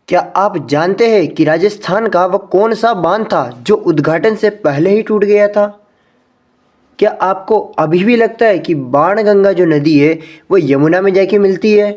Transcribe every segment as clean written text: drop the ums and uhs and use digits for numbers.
क्या आप जानते हैं कि राजस्थान का वह कौन सा बांध था जो उद्घाटन से पहले ही टूट गया था? क्या आपको अभी भी लगता है कि बाणगंगा जो नदी है वो यमुना में जाके मिलती है?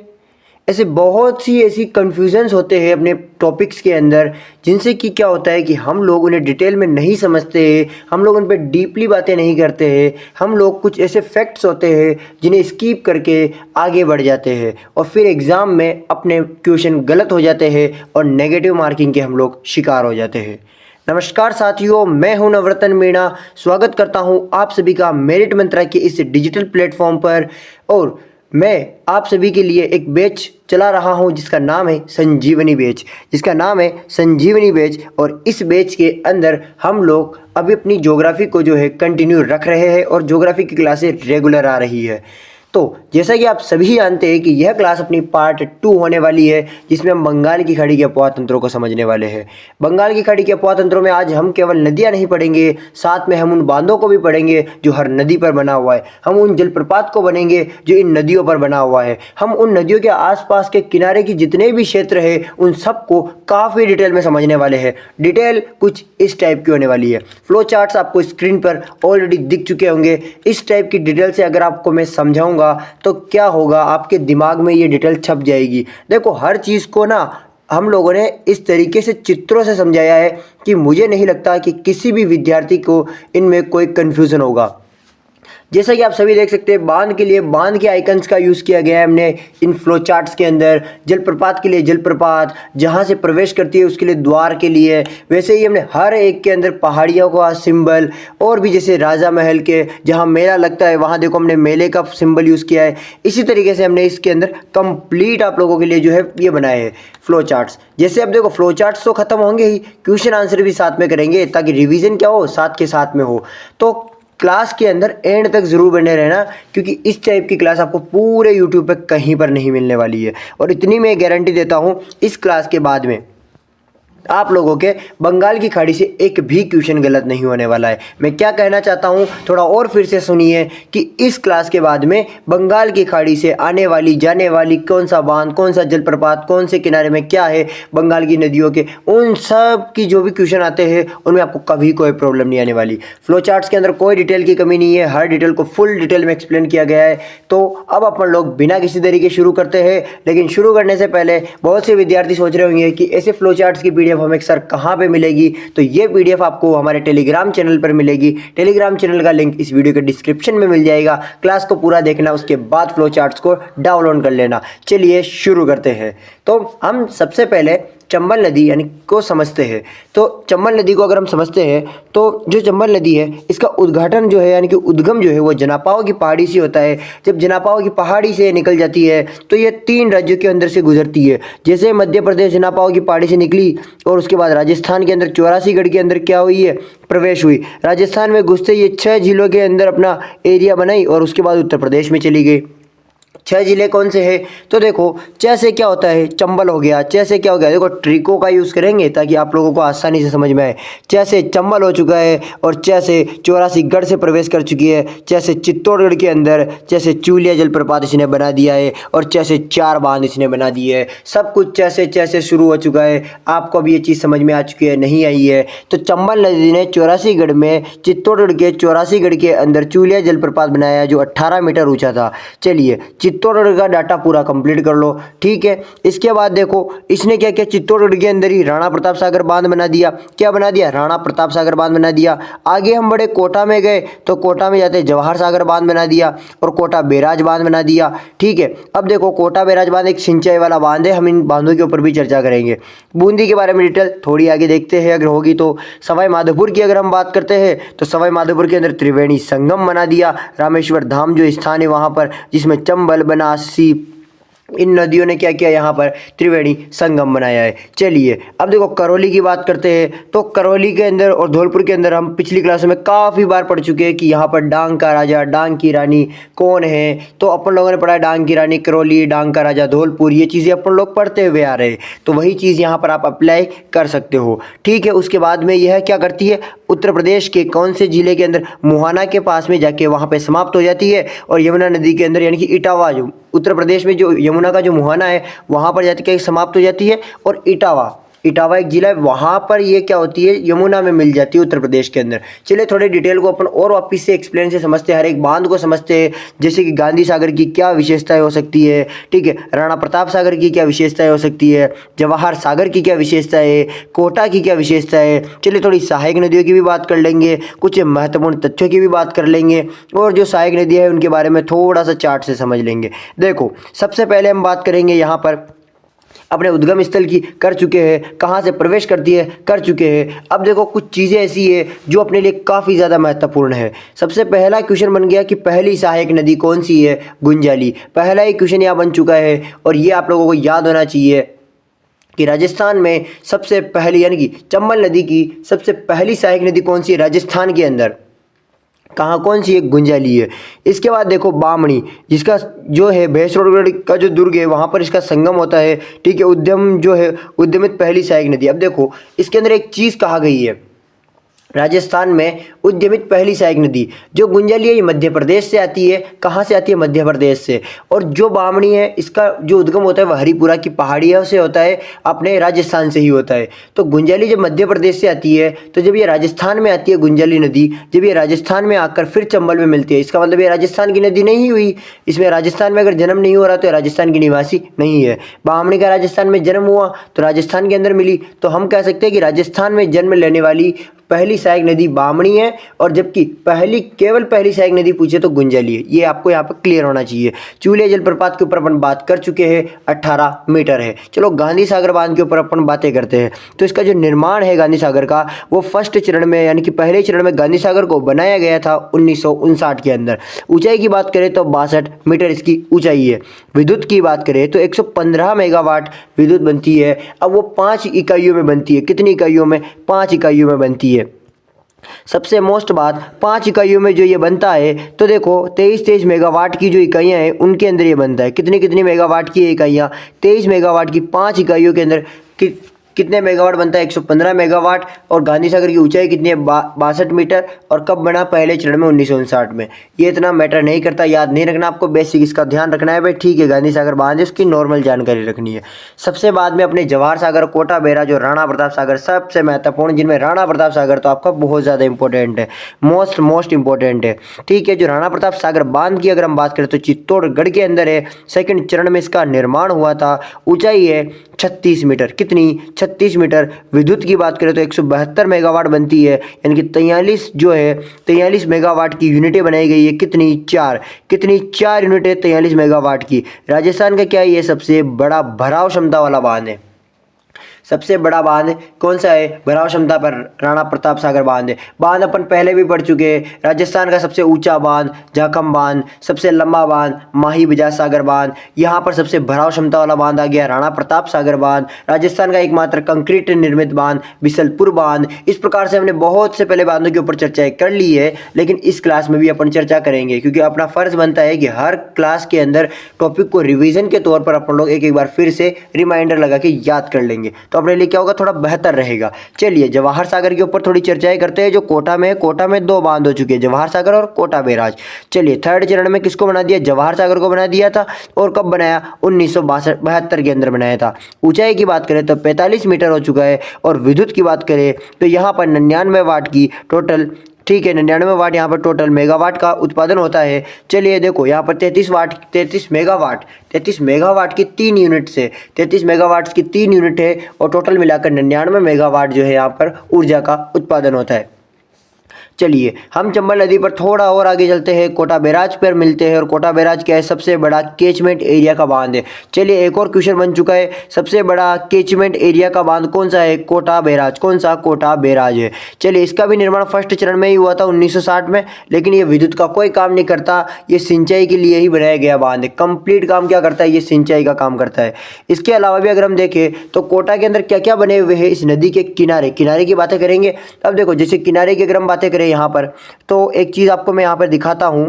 ऐसे बहुत सी ऐसी कन्फ्यूजन्स होते हैं अपने टॉपिक्स के अंदर, जिनसे कि क्या होता है कि हम लोग उन्हें डिटेल में नहीं समझते हैं, हम लोग उन पर डीपली बातें नहीं करते हैं, हम लोग कुछ ऐसे फैक्ट्स होते हैं जिन्हें स्किप करके आगे बढ़ जाते हैं और फिर एग्ज़ाम में अपने क्वेश्चन गलत हो जाते हैं और नेगेटिव मार्किंग के हम लोग शिकार हो जाते हैं। नमस्कार साथियों, मैं हूं नवरत्न मीणा। स्वागत करता हूं आप सभी का मेरिट मंत्रा के इस डिजिटल प्लेटफॉर्म पर। और मैं आप सभी के लिए एक बैच चला रहा हूं जिसका नाम है संजीवनी बैच। और इस बैच के अंदर हम लोग अभी अपनी ज्योग्राफी को जो है कंटिन्यू रख रहे हैं और ज्योग्राफी की क्लासें रेगुलर आ रही है। तो जैसा कि आप सभी जानते हैं कि यह क्लास अपनी पार्ट 2 होने वाली है, जिसमें हम बंगाल की खाड़ी के अफवाह को समझने वाले हैं। बंगाल की खाड़ी के अफवाह में आज हम केवल नदियां नहीं पढ़ेंगे, साथ में हम उन बांधों को भी पढ़ेंगे जो हर नदी पर बना हुआ है। हम उन जलप्रपात को बनेंगे जो इन नदियों पर बना हुआ है। हम उन नदियों के आसपास के किनारे की जितने भी क्षेत्र है उन सबको काफ़ी डिटेल में समझने वाले हैं। डिटेल कुछ इस टाइप की होने वाली है। फ्लो चार्ट्स आपको स्क्रीन पर ऑलरेडी दिख चुके होंगे। इस टाइप की डिटेल से अगर आपको मैं समझाऊंगा तो क्या होगा, आपके दिमाग में ये डिटेल छप जाएगी। देखो, हर चीज़ को ना हम लोगों ने इस तरीके से चित्रों से समझाया है कि मुझे नहीं लगता कि किसी भी विद्यार्थी को इनमें कोई कन्फ्यूज़न होगा। जैसा कि आप सभी देख सकते हैं, बांध के लिए बांध के आइकन्स का यूज़ किया गया है हमने इन फ्लो चार्ट्स के अंदर। जलप्रपात के लिए जलप्रपात, जहाँ से प्रवेश करती है उसके लिए द्वार के लिए, वैसे ही हमने हर एक के अंदर पहाड़ियों का सिंबल, और भी जैसे राजा महल के जहाँ मेला लगता है वहाँ देखो हमने मेले का सिंबल यूज़ किया है। इसी तरीके से हमने इसके अंदर कंप्लीट आप लोगों के लिए जो है ये बनाए हैं फ्लो चार्ट्स। जैसे अब देखो, फ्लो चार्ट्स तो खत्म होंगे ही, क्वेश्चन आंसर भी साथ में करेंगे ताकि रिवीजन क्या हो, साथ के साथ में हो। तो क्लास के अंदर एंड तक ज़रूर बने रहना, क्योंकि इस टाइप की क्लास आपको पूरे यूट्यूब पे कहीं पर नहीं मिलने वाली है। और इतनी मैं गारंटी देता हूँ, इस क्लास के बाद में आप लोगों के बंगाल की खाड़ी से एक भी क्वेश्चन गलत नहीं होने वाला है। मैं क्या कहना चाहता हूँ, थोड़ा और फिर से सुनिए कि इस क्लास के बाद में बंगाल की खाड़ी से आने वाली जाने वाली कौन सा बांध, कौन सा जलप्रपात, कौन से किनारे में क्या है, बंगाल की नदियों के उन सब की जो भी क्वेश्चन आते हैं उनमें आपको कभी कोई प्रॉब्लम नहीं आने वाली। फ्लो चार्ट्स के अंदर कोई डिटेल की कमी नहीं है, हर डिटेल को फुल डिटेल में एक्सप्लेन किया गया है। तो अब अपन लोग बिना किसी तरीके शुरू करते हैं। लेकिन शुरू करने से पहले बहुत से विद्यार्थी सोच रहे होंगे कि ऐसे फ्लो चार्ट्स की पीडीएफ हमें सर कहाँ पे मिलेगी। तो ये पीडीएफ आपको हमारे टेलीग्राम चैनल पर मिलेगी। टेलीग्राम चैनल का लिंक इस वीडियो के डिस्क्रिप्शन में मिल जाएगा। क्लास को पूरा देखना, उसके बाद फ्लो चार्ट्स को डाउनलोड कर लेना। चलिए शुरू करते हैं। तो हम सबसे पहले चंबल नदी यानी को समझते हैं। तो चंबल नदी को अगर हम समझते हैं तो जो चंबल नदी है इसका उद्घाटन जो है यानी कि उद्गम जो है वो जनापाओ की पहाड़ी से होता है। जब जनापाओ की पहाड़ी से निकल जाती है तो ये 3 राज्यों के अंदर से गुजरती है। जैसे मध्य प्रदेश जनापाओ की पहाड़ी से निकली और उसके बाद राजस्थान के अंदर 84गढ़ के अंदर क्या हुई है, प्रवेश हुई। राजस्थान में घुसते ये 6 जिलों के अंदर अपना एरिया बनाई और उसके बाद उत्तर प्रदेश में चली गई। 6 जिले कौन से हैं? तो देखो, च से क्या होता है, चंबल हो गया। च से क्या हो गया, देखो ट्रिको का यूज़ करेंगे ताकि आप लोगों को आसानी से समझ में आए। च से चंबल हो चुका है और च से 84गढ़ से प्रवेश कर चुकी है। च से चित्तौड़गढ़ के अंदर, च से चूलिया जलप्रपात इसने बना दिया है और च से 4 बांध इसने बना दिए है। सब कुछ च से शुरू हो चुका है। आपको अब ये चीज़ समझ में आ चुकी है, नहीं आई है? तो चंबल नदी ने 84गढ़ में चित्तौड़गढ़ के 84गढ़ के अंदर चूलिया जलप्रपात बनाया जो 18 मीटर ऊंचा था। चलिए चित्तौड़गढ़ का डाटा पूरा कंप्लीट कर लो, ठीक है। इसके बाद देखो इसने क्या किया, चित्तौड़गढ़ के अंदर ही राणा प्रताप सागर बांध बना दिया। क्या बना दिया? राणा प्रताप सागर बांध बना दिया। आगे हम बड़े कोटा में गए तो कोटा में जाते जवाहर सागर बांध बना दिया और कोटा बैराज बांध बना दिया, ठीक है। अब देखो कोटा बैराज बांध एक सिंचाई वाला बांध है, हम इन बांधों के ऊपर भी चर्चा करेंगे। बूंदी के बारे में डिटेल थोड़ी आगे देखते हैं अगर होगी तो। सवाई माधोपुर की अगर हम बात करते हैं तो सवाई माधोपुर के अंदर त्रिवेणी संगम बना दिया। रामेश्वर धाम जो स्थान है वहाँ पर, जिसमें चंबल, बनासी, इन नदियों ने क्या किया, यहाँ पर त्रिवेणी संगम बनाया है। चलिए अब देखो करौली की बात करते हैं। तो करौली के अंदर और धौलपुर के अंदर हम पिछली क्लासों में काफ़ी बार पढ़ चुके हैं कि यहाँ पर डांग का राजा, डांग की रानी कौन है। तो अपन लोगों ने पढ़ा है डांग की रानी करौली, डांग का राजा धौलपुर, ये चीज़ें अपन लोग पढ़ते हुए आ रहे हैं। तो वही चीज़ यहाँ पर आप अप्लाई कर सकते हो, ठीक है। उसके बाद में यह क्या करती है, उत्तर प्रदेश के कौन से जिले के अंदर, मुहाना के पास में जाके वहाँ पर समाप्त हो जाती है और यमुना नदी के अंदर यानी कि इटावा जो उत्तर प्रदेश में जो यमुना का जो मुहाना है वहाँ पर जाके समाप्त हो जाती है, और इटावा एक जिला है, वहाँ पर ये क्या होती है, यमुना में मिल जाती है उत्तर प्रदेश के अंदर। चलिए थोड़े डिटेल को अपन और वापिस से एक्सप्लेन से समझते हैं, हर एक बांध को समझते हैं, जैसे कि गांधी सागर की क्या विशेषताएं हो सकती है, ठीक है, राणा प्रताप सागर की क्या विशेषताएं हो सकती है, जवाहर सागर की क्या विशेषता है, कोटा की क्या विशेषता है। चलिए थोड़ी सहायक नदियों की भी बात कर लेंगे, कुछ महत्वपूर्ण तथ्यों की भी बात कर लेंगे, और जो सहायक नदियाँ हैं उनके बारे में थोड़ा सा चार्ट से समझ लेंगे। देखो सबसे पहले हम बात करेंगे यहाँ पर अपने उद्गम स्थल की, कर चुके हैं, कहाँ से प्रवेश करती है, कर चुके हैं। अब देखो कुछ चीज़ें ऐसी है जो अपने लिए काफ़ी ज़्यादा महत्वपूर्ण है। सबसे पहला क्वेश्चन बन गया कि पहली सहायक नदी कौन सी है, गुंजाली। पहला ही क्वेश्चन यहाँ बन चुका है, और ये आप लोगों को याद होना चाहिए कि राजस्थान में सबसे पहली यानी कि चंबल नदी की सबसे पहली सहायक नदी कौन सी है राजस्थान के अंदर, कहाँ कौन सी एक गुंजाली है। इसके बाद देखो बामणी, जिसका जो है भैंसरोड का जो दुर्ग है वहाँ पर इसका संगम होता है, ठीक है, उद्यम जो है उद्यमित पहली सहायक नदी। अब देखो इसके अंदर एक चीज़ कहा गई है, राजस्थान में उद्यमित पहली सहायक नदी जो गुंजाली है ये मध्य प्रदेश से आती है। कहाँ से आती है, मध्य प्रदेश से। और जो बामणी है इसका जो उद्गम होता है वह हरिपुरा की पहाड़ियों से होता है, अपने राजस्थान से ही होता है। तो गुंजाली जब मध्य प्रदेश से आती है, तो जब ये राजस्थान में आती है गुंजाली नदी, जब ये राजस्थान में आकर फिर चंबल में मिलती है, इसका मतलब ये राजस्थान की नदी नहीं हुई। इसमें राजस्थान में अगर जन्म नहीं हो रहा तो राजस्थान की निवासी नहीं है। बामणी का राजस्थान में जन्म हुआ तो राजस्थान के अंदर मिली, तो हम कह सकते हैं कि राजस्थान में जन्म लेने वाली पहली सहायक नदी बामणी है, और जबकि केवल पहली सहायक नदी पूछे तो गुंजाली है। ये आपको यहाँ पर क्लियर होना चाहिए। चूलिया जलप्रपात के ऊपर अपन बात कर चुके हैं, 18 मीटर है। चलो गांधी सागर बांध के ऊपर अपन बातें करते हैं। तो इसका जो निर्माण है गांधी सागर का, वो फर्स्ट चरण में यानी कि पहले चरण में गांधी सागर को बनाया गया था 1959 के अंदर। ऊंचाई की बात करें तो 62 मीटर इसकी ऊंचाई है। विद्युत की बात करें तो 115 मेगावाट विद्युत बनती है। अब वो 5 इकाइयों में बनती है। कितनी इकाइयों में, 5 इकाइयों में बनती है। सबसे मोस्ट बात, 5 इकाइयों में जो ये बनता है, तो देखो 23 मेगावाट की जो इकाइयाँ हैं उनके अंदर ये बनता है। कितनी मेगावाट की इकाइयाँ, 23 मेगावाट की 5 इकाइयों के अंदर कितने मेगावाट बनता है, 115 मेगावाट। और गांधी सागर की ऊंचाई कितनी है, 62 मीटर। और कब बना, पहले चरण में 1959 में। ये इतना मैटर नहीं करता, याद नहीं रखना आपको, बेसिक इसका ध्यान रखना है भाई, ठीक है। गांधी सागर बांध है, उसकी नॉर्मल जानकारी रखनी है। सबसे बाद में अपने जवाहर सागर, कोटा बैराज और राणा प्रताप सागर सबसे महत्वपूर्ण, जिनमें राणा प्रताप सागर तो आपका बहुत ज़्यादा इंपॉर्टेंट है, मोस्ट इंपॉर्टेंट है, ठीक है। जो राणा प्रताप सागर बांध की अगर हम बात करें तो चित्तौड़गढ़ के अंदर है। सेकंड चरण में इसका निर्माण हुआ था। ऊंचाई है 36 मीटर। कितनी, 36 मीटर। विद्युत की बात करें तो 172 मेगावाट बनती है, यानी कि 43 मेगावाट की यूनिटें बनाई गई है। कितनी, 4 यूनिटें 43 मेगावाट की। राजस्थान का क्या है, ये सबसे बड़ा भराव क्षमता वाला बांध है। सबसे बड़ा बांध कौन सा है, भराव क्षमता पर राणा प्रताप सागर बांध है। बांध अपन पहले भी पढ़ चुके हैं। राजस्थान का सबसे ऊंचा बांध जाखम बांध, सबसे लंबा बांध माही बजाज सागर बांध। यहाँ पर सबसे भराव क्षमता वाला बांध आ गया राणा प्रताप सागर बांध। राजस्थान का एकमात्र कंक्रीट निर्मित बांध बिसलपुर बांध। इस प्रकार से हमने बहुत से पहले बांधों के ऊपर चर्चाएं कर ली है, लेकिन इस क्लास में भी अपन चर्चा करेंगे, क्योंकि अपना फर्ज बनता है कि हर क्लास के अंदर टॉपिक को रिवीजन के तौर पर अपन लोग एक बार फिर से रिमाइंडर लगा के याद कर लेंगे, तो अपने लिए क्या होगा, थोड़ा बेहतर रहेगा। चलिए जवाहर सागर के ऊपर थोड़ी चर्चाएं करते हैं। जो कोटा में 2 बांध हो चुके हैं, जवाहर सागर और कोटा बैराज। चलिए थर्ड चरण में किसको बना दिया, जवाहर सागर को बना दिया था। और कब बनाया, 1972 के अंदर बनाया था। ऊंचाई की बात करें तो 45 मीटर हो चुका है। और विद्युत की बात करें तो यहाँ पर 99 वाट की टोटल, ठीक है, 99 वाट यहाँ पर टोटल मेगावाट का उत्पादन होता है। चलिए देखो यहाँ पर 33 मेगावाट की 3 यूनिट से 33 मेगावाट की 3 यूनिट है, और टोटल मिलाकर 99 मेगावाट जो है यहाँ पर ऊर्जा का उत्पादन होता है। चलिए हम चंबल नदी पर थोड़ा और आगे चलते हैं, कोटा बैराज पर मिलते हैं। और कोटा बैराज क्या है, सबसे बड़ा कैचमेंट एरिया का बांध है। चलिए एक और क्वेश्चन बन चुका है, सबसे बड़ा कैचमेंट एरिया का बांध कौन सा है, कोटा बैराज। कौन सा, कोटा बैराज है। चलिए इसका भी निर्माण फर्स्ट चरण में ही हुआ था 1960 में, लेकिन ये विद्युत का कोई काम नहीं करता, ये सिंचाई के लिए ही बनाया गया बांध है। कंप्लीट काम क्या करता है, ये सिंचाई का काम करता है। इसके अलावा भी अगर हम देखें तो कोटा के अंदर क्या क्या बने हुए हैं, इस नदी के किनारे की बातें करेंगे। अब देखो जैसे किनारे की अगर हम बातें करें यहाँ पर, तो एक चीज़ आपको मैं यहाँ पर दिखाता हूँ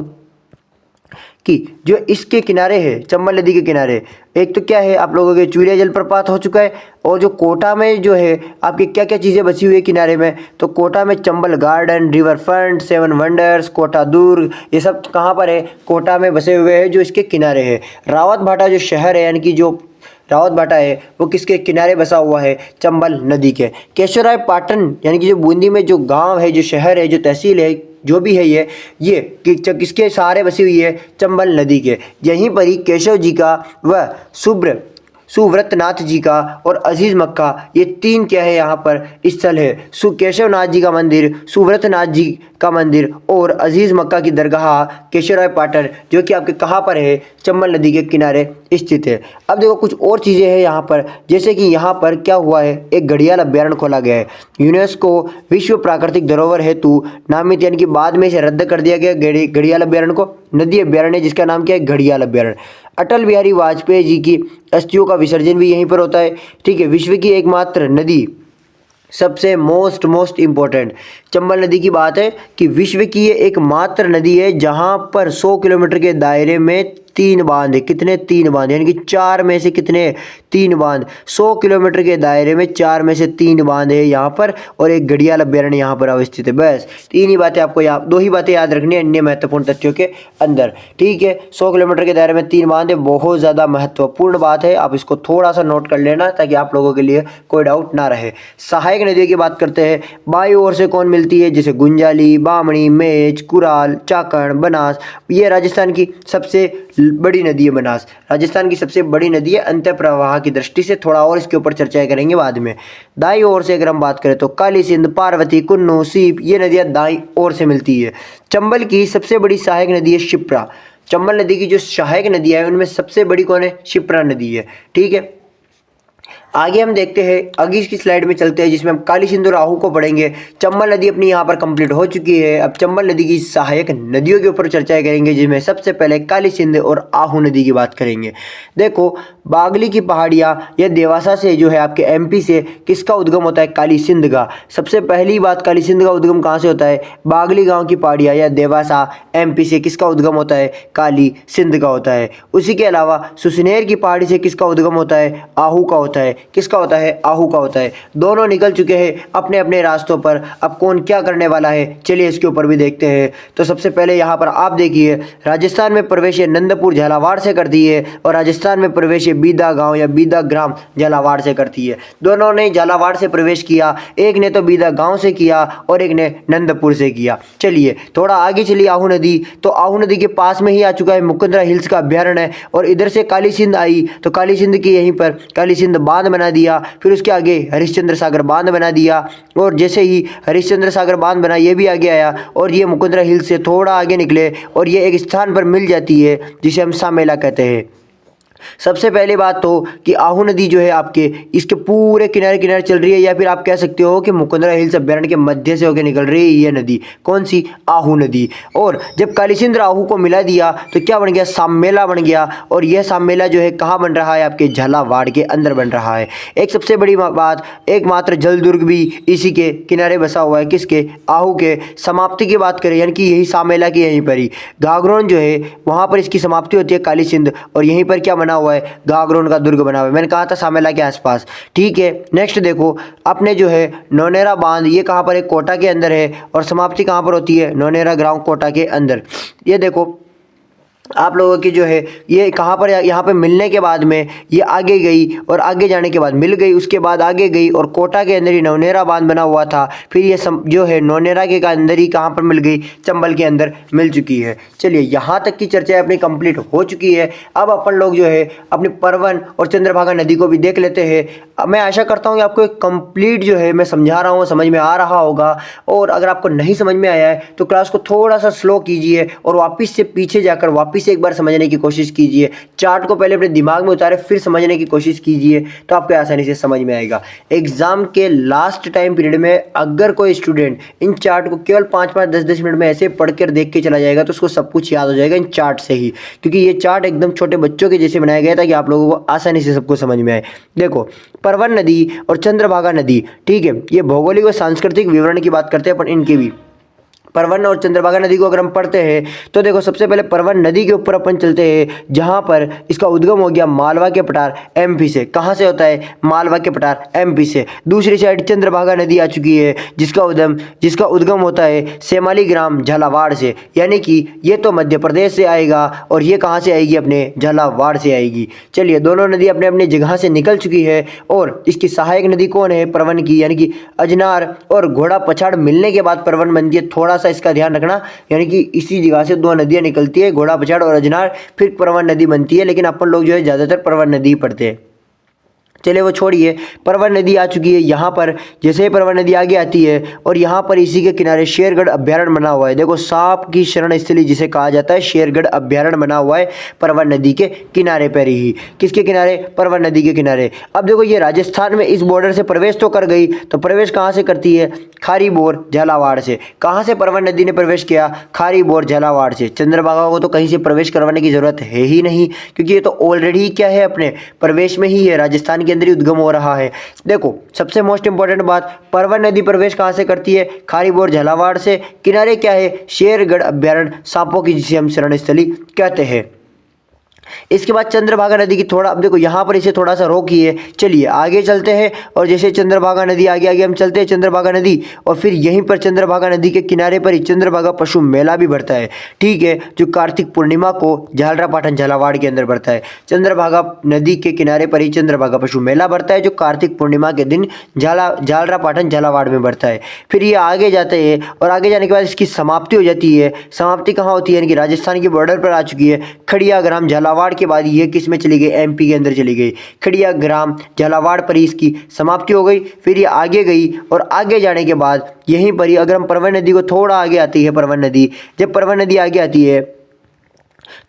कि जो इसके किनारे है, चंबल नदी के किनारे, एक तो क्या है आप लोगों के चूलिया जलप्रपात हो चुका है, और जो कोटा में जो है आपकी क्या क्या चीज़ें बची हुई है किनारे में, तो कोटा में Chambal garden, river front, seven wonders, Kota Durg, ये सब कहाँ पर है, कोटा में बसे हुए हैं जो इसके किनारे है। रावत भाटा जो शहर है, यानी कि जो रावत भाटा है वो किसके किनारे बसा हुआ है, चंबल नदी के। केशवराय पाटन यानी कि जो बूंदी में जो गांव है, जो शहर है, जो तहसील है, जो भी है ये किसके सहारे बसी हुई है, चंबल नदी के। यहीं पर ही केशव जी का व सुव्रतनाथ जी का और अजीज मक्का, ये तीन क्या है यहाँ पर स्थल है। केशवनाथ जी का मंदिर, सुव्रतनाथ जी का मंदिर और अजीज मक्का की दरगाह केशवराय पाटन, जो कि आपके कहाँ पर है, चंबल नदी के किनारे स्थित है। अब देखो कुछ और चीज़ें हैं यहाँ पर, जैसे कि यहाँ पर क्या हुआ है, एक घड़ियाल अभ्यारण्य खोला गया है, यूनेस्को विश्व प्राकृतिक धरोहर हेतु नामित, यानी कि बाद में इसे रद्द कर दिया गया घड़ियाल अभ्यारण्य को। नदी अभ्यारण्य जिसका नाम क्या है, घड़ियाल अभ्यारण्य। अटल बिहारी वाजपेयी जी की अस्थियों का विसर्जन भी यहीं पर होता है, ठीक है। विश्व की एकमात्र नदी, सबसे मोस्ट इम्पोर्टेंट चंबल नदी की बात है कि विश्व की ये एकमात्र नदी है जहां पर 100 किलोमीटर के दायरे में 3 बांध है। कितने? 3 बांध, यानी कि 4 में से कितने? 3 बांध। 100 किलोमीटर के दायरे में 4 में से 3 बांध है यहाँ पर, और एक घड़ियाल अभ्यारण्य यहाँ पर अवस्थित है। बस 3 ही बातें आपको दो ही बातें याद रखनी है अन्य महत्वपूर्ण तथ्यों के अंदर, ठीक है। 100 किलोमीटर के दायरे में 3 बांध है, बहुत ज़्यादा महत्वपूर्ण बात है, आप इसको थोड़ा सा नोट कर लेना ताकि आप लोगों के लिए कोई डाउट ना रहे। सहायक नदियों की बात करते हैं, बाई ओर से कौन मिलती है, जैसे गुंजाली, बामणी, मेच, कुराल, चाकण, बनास। ये राजस्थान की सबसे बड़ी नदी है बनास, राजस्थान की सबसे बड़ी नदी है अंत प्रवाह की दृष्टि से। थोड़ा और इसके ऊपर चर्चा करेंगे बाद में। दाई ओर से अगर हम बात करें तो काली सिंध, पार्वती, कुन्नू, सीप, ये नदियां दाई ओर से मिलती है। चंबल की सबसे बड़ी सहायक नदी है शिप्रा। चंबल नदी की जो सहायक नदी है उनमें सबसे बड़ी कौन है, शिप्रा नदी है, ठीक है। आगे हम देखते हैं, आगे की स्लाइड में चलते हैं जिसमें हम काली सिंधु और आहू को पढ़ेंगे। चंबल नदी अपनी यहाँ पर कंप्लीट हो चुकी है। अब चंबल नदी की सहायक नदियों के ऊपर चर्चा करेंगे, जिसमें सबसे पहले काली सिंध और आहू नदी की बात करेंगे। देखो बागली की पहाड़ियाँ, यह देवासा से जो है आपके एमपी से किसका उद्गम होता है, काली सिंध का। सबसे पहली बात, काली सिंध का उद्गम कहाँ से होता है, बागली गाँव की पहाड़ियाँ या देवासा एमपी से किसका उद्गम होता है, काली सिंध का होता है। उसी के अलावा सुसनेर की पहाड़ी से किसका उद्गम होता है, आहू का होता है। किसका होता है, आहू का होता है। दोनों निकल चुके हैं अपने अपने रास्तों पर। अब कौन क्या करने वाला है, चलिए इसके ऊपर भी देखते हैं। तो सबसे पहले यहाँ पर आप देखिए, राजस्थान में प्रवेश नंदपुर झालावाड़ से करती है, और राजस्थान में प्रवेश बीदा गांव या बीदा ग्राम झालावाड़ से करती है। दोनों ने झालावाड़ से प्रवेश किया, एक ने तो बीदा गांव से किया और एक ने नंदपुर से किया। चलिए थोड़ा आगे चलिए, आहू नदी, तो आहू नदी के पास में ही आ चुका है मुकुंदरा हिल्स का अभ्यारण्य, और इधर से काली सिंध आई तो काली सिंध की यहीं पर काली सिंध बांध बना दिया। फिर उसके आगे हरिश्चंद्र सागर बांध बना दिया, और जैसे ही हरिश्चंद्र सागर बांध बना, ये भी आगे आया, और ये मुकुंदरा हिल से थोड़ा आगे निकले और ये एक स्थान पर मिल जाती है जिसे हम सामेला कहते हैं। सबसे पहली बात तो कि आहू नदी जो है आपके इसके पूरे किनारे किनारे चल रही है, या फिर आप कह सकते हो कि मुकुंदरा हिल्स अभ्यारण्य के मध्य से होकर निकल रही है ये नदी। कौन सी, आहू नदी। और जब काली सिंध आहू को मिला दिया तो क्या बन गया, सामेला बन गया, और यह सामेला जो है कहाँ बन रहा है, आपके झालावाड़ के अंदर बन रहा है। एक सबसे बड़ी बात, एकमात्र जल दुर्ग भी इसी के किनारे बसा हुआ है, किसके, आहू के। समाप्ति की बात करें, यानी कि यही सामेला की यहीं पर ही घाघरोन जो है वहाँ पर इसकी समाप्ति होती है काली सिंध, और यहीं पर क्या बना हुआ है, घाघरोन का दुर्ग बना हुआ है। मैंने कहा था सामेला के आसपास, ठीक है। नेक्स्ट देखो, अपने जो है नौनेरा बांध, ये कहाँ पर है, कोटा के अंदर है, और समाप्ति कहाँ पर होती है, नौनेरा ग्राम कोटा के अंदर। ये देखो आप लोगों की जो है ये कहाँ पर, यहाँ पे मिलने के बाद में ये आगे गई, और आगे जाने के बाद मिल गई, उसके बाद आगे गई, और कोटा के अंदर ही नौनेरा बांध बना हुआ था। फिर ये जो है नौनेरा के अंदर ही कहाँ पर मिल गई, चंबल के अंदर मिल चुकी है। चलिए यहाँ तक की चर्चा अपनी कंप्लीट हो चुकी है। अब अपन लोग जो है अपनी परवन और चंद्रभागा नदी को भी देख लेते हैं। मैं आशा करता हूँ कि आपको एक कंप्लीट जो है मैं समझा रहा हूँ समझ में आ रहा होगा, और अगर आपको नहीं समझ में आया है तो क्लास को थोड़ा सा स्लो कीजिए और वापस से पीछे जाकर वापस से एक बार समझने की कोशिश कीजिए। चार्ट को पहले अपने दिमाग में उतारे, फिर समझने की कोशिश कीजिए, तो आपको आसानी से समझ में आएगा। एग्जाम के लास्ट टाइम पीरियड में अगर कोई स्टूडेंट इन चार्ट को केवल 5-5, 10-10 मिनट में ऐसे पढ़ कर देख के चला जाएगा तो उसको सब कुछ याद हो जाएगा इन चार्ट से ही, क्योंकि ये चार्ट एकदम छोटे बच्चों के जैसे बनाया गया था कि आप लोगों को आसानी से सबको समझ में आए। देखो परवन नदी और चंद्रभागा नदी, ठीक है, ये भौगोलिक और सांस्कृतिक विवरण की बात करते हैं अपन इनके भी। परवन और चंद्रभागा नदी को अगर हम पढ़ते हैं तो देखो सबसे पहले परवन नदी के ऊपर अपन चलते हैं, जहां पर इसका उद्गम हो गया मालवा के पठार एमपी से। कहां से होता है? मालवा के पठार एमपी से। दूसरी साइड चंद्रभागा नदी आ चुकी है, जिसका उद्गम होता है सेमाली ग्राम झालावाड़ से, यानी कि ये तो मध्य प्रदेश से आएगा और ये कहाँ से आएगी? अपने झालावाड़ से आएगी। चलिए, दोनों नदी अपने अपने जगह से निकल चुकी है और इसकी सहायक नदी कौन है? परवन की, यानी कि अजनार और घोड़ा पछाड़ मिलने के बाद परवन बनती है। थोड़ा सा इसका ध्यान रखना, यानी कि इसी जगह से दो नदियां निकलती है, घोड़ा पछाड़ और अजनार, फिर परवन नदी बनती है। लेकिन अपन लोग जो है ज़्यादातर परवन नदी पढ़ते हैं। चलिए वो छोड़िए, परवन नदी आ चुकी है यहाँ पर। जैसे ही परवन नदी आगे आती है और यहाँ पर इसी के किनारे शेरगढ़ अभ्यारण्य बना हुआ है। देखो, सांप की शरण स्थली जिसे कहा जाता है, शेरगढ़ अभ्यारण्य बना हुआ है परवन नदी के किनारे पर ही। किसके किनारे? परवन नदी के किनारे। अब देखो, ये राजस्थान में इस बॉर्डर से प्रवेश तो कर गई, तो प्रवेश कहाँ से करती है? खारीबोर झालावाड़ से। कहाँ से परवन नदी ने प्रवेश किया? खारीबोर झालावाड़ से। चंद्रभागा को तो कहीं से प्रवेश करवाने की जरूरत है ही नहीं, क्योंकि ये तो ऑलरेडी क्या है? अपने प्रवेश में ही है, राजस्थान के अंदर ही उद्गम हो रहा है। देखो, सबसे मोस्ट इंपॉर्टेंट बात, परवन नदी प्रवेश कहां से करती है? खारीबोर झालावाड़ से। किनारे क्या है? शेरगढ़ अभ्यारण्य, सांपों की जिसे हम शरण स्थली कहते हैं। इसके बाद चंद्रभागा नदी की थोड़ा, अब देखो यहाँ पर इसे थोड़ा सा रोकिए। चलिए आगे चलते हैं और जैसे चंद्रभागा नदी आगे आगे हम चलते हैं, चंद्रभागा नदी, और फिर यहीं पर चंद्रभागा नदी के किनारे पर ही चंद्रभागा पशु मेला भी भरता है। ठीक है, जो कार्तिक पूर्णिमा को झालरापाटन झालावाड़ के अंदर भरता है। चंद्रभागा नदी के किनारे पर ही चंद्रभागा पशु मेला भरता है, जो कार्तिक पूर्णिमा के दिन झालरापाटन झालावाड़ में भरता है। फिर ये आगे जाते हैं और आगे जाने के बाद इसकी समाप्ति हो जाती है। समाप्ति कहाँ होती है? यानी कि राजस्थान की बॉर्डर पर आ चुकी है। खड़िया ग्राम झालावाड़ के बाद ये किस में चली गई? एमपी के अंदर चली गई। खड़िया ग्राम झालावाड़ पर ही इसकी समाप्ति हो गई। फिर ये आगे गई और आगे जाने के बाद यहीं पर ही, अगर हम परवन नदी को थोड़ा आगे आती है, परवन नदी, जब परवन नदी आगे आती है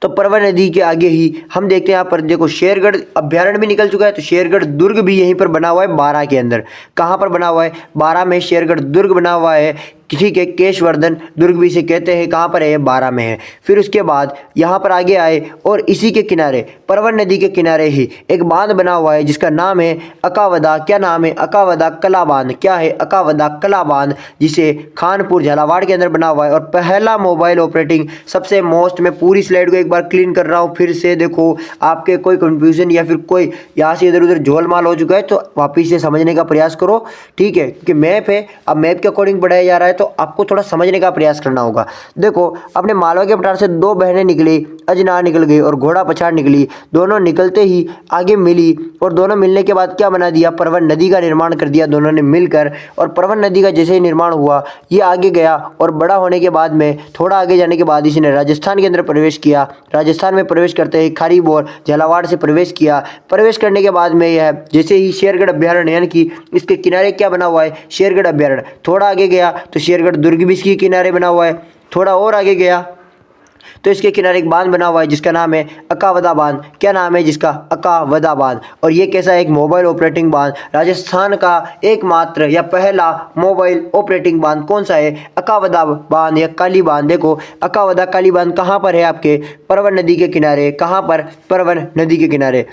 तो परवन नदी के आगे ही हम देखते हैं यहाँ पर देखो शेरगढ़ अभ्यारण्य भी निकल चुका है। तो शेरगढ़ दुर्ग भी यहीं पर बना हुआ है, बारां के अंदर। कहाँ पर बना हुआ है? बारां में शेरगढ़ दुर्ग बना हुआ है। ठीक है, केशवर्धन दुर्ग भी इसे कहते हैं। कहाँ पर है? बारां में है। फिर उसके बाद यहाँ पर आगे आए और इसी के किनारे, परवन नदी के किनारे ही एक बांध बना हुआ है जिसका नाम है अकावदा। क्या नाम है? अकावदा कला बांध। क्या है? अकावदा कला बांध, जिसे खानपुर झालावाड़ के अंदर बना हुआ है। और पहला मोबाइल ऑपरेटिंग, सबसे मोस्ट, मैं पूरी स्लाइड को एक बार क्लीन कर रहा हूँ फिर से। देखो, आपके कोई कंफ्यूजन या फिर कोई यहाँ से इधर उधर झोलमाल हो चुका है तो वापिस से समझने का प्रयास करो। ठीक है, क्योंकि मैप है, अब मैप के अकॉर्डिंग पढ़ाया जा रहा है तो आपको थोड़ा समझने का प्रयास करना होगा। देखो, अपने मालवा के पठार से दो बहनें निकली, अजनार निकल गई और घोड़ा पछाड़ निकली। दोनों निकलते ही आगे मिली और दोनों मिलने के बाद क्या बना दिया? परवन नदी का निर्माण कर दिया दोनों ने मिलकर। और परवन नदी का जैसे ही निर्माण हुआ, ये आगे गया और बड़ा होने के बाद में थोड़ा आगे जाने के बाद इसने राजस्थान के अंदर प्रवेश किया। राजस्थान में प्रवेश करते ही खारीबोर झालावाड़ से प्रवेश किया। प्रवेश करने के बाद में यह जैसे ही शेरगढ़ अभ्यारण्य, यानी कि इसके किनारे क्या बना हुआ है? शेरगढ़ अभ्यारण्य। थोड़ा आगे गया तो शेरगढ़ दुर्ग भी इसके किनारे बना हुआ है। थोड़ा और आगे गया तो इसके किनारे एक बांध बना हुआ है जिसका नाम है अकावदा बांध। क्या नाम है जिसका? अकावदा बांध। और ये कैसा? एक मोबाइल ऑपरेटिंग बांध। राजस्थान का एकमात्र या पहला मोबाइल ऑपरेटिंग बांध कौन सा है? अकावदा बांध या काली बांध। देखो, अकावदा काली बांध कहाँ पर है? आपके परवन नदी के किनारे। कहाँ पर? परवन नदी के किनारे।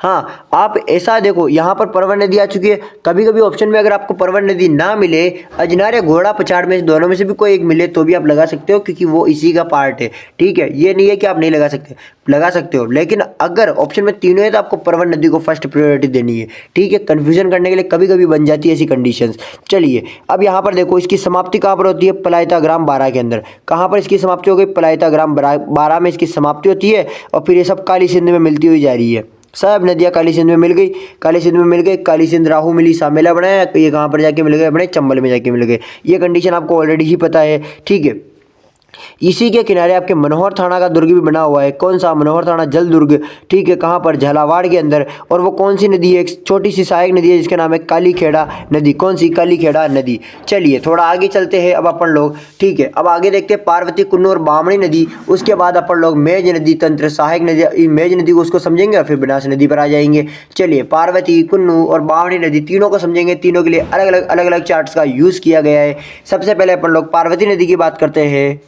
हाँ, आप ऐसा देखो, यहाँ पर परवन नदी आ चुकी है। कभी कभी ऑप्शन में अगर आपको परवन नदी ना मिले, अजनार या घोड़ा पछाड़ में दोनों में से भी कोई एक मिले तो भी आप लगा सकते हो, क्योंकि वो इसी का पार्ट है। ठीक है, ये नहीं है कि आप नहीं लगा सकते, लगा सकते हो। लेकिन अगर ऑप्शन में तीनों है तो आपको परवन नदी को फर्स्ट प्रायोरिटी देनी है। ठीक है, कन्फ्यूजन करने के लिए कभी कभी बन जाती है ऐसी कंडीशंस। चलिए, अब यहाँ पर देखो, इसकी समाप्ति कहाँ पर होती है? पलायता ग्राम बारां के अंदर। कहाँ पर इसकी समाप्ति हो गई? पलायता ग्राम बारां में इसकी समाप्ति होती है। और फिर ये सब काली सिंध में मिलती हुई जा रही है। सब नदियाँ काली सिंध में मिल गई, काली सिंध में मिल गई। काली सिंध राहू मिली, सामेला बनाया, ये कहाँ पर जाके मिल गए? अपने चंबल में जाके मिल गए। ये कंडीशन आपको ऑलरेडी ही पता है। ठीक है, इसी के किनारे आपके मनोहर थाना का दुर्ग भी बना हुआ है। कौन सा? मनोहर थाना जल दुर्ग। ठीक है, कहाँ पर? झालावाड़ के अंदर। और वो कौन सी नदी है? एक छोटी सी सहायक नदी है जिसका नाम है कालीखेड़ा नदी। कौन सी? कालीखेड़ा नदी। चलिए थोड़ा आगे चलते हैं अब अपन लोग। ठीक है, अब आगे देखते हैं पार्वती, कुन्नू और बामणी नदी। उसके बाद अपन लोग मेज नदी, तंत्र, सहायक नदी, मेज नदी को उसको समझेंगे और फिर बनास नदी पर आ जाएंगे। चलिए, पार्वती, कुन्नू और बामणी नदी तीनों को समझेंगे। तीनों के लिए अलग अलग चार्ट्स का यूज़ किया गया है। सबसे पहले अपन लोग पार्वती नदी की बात करते हैं।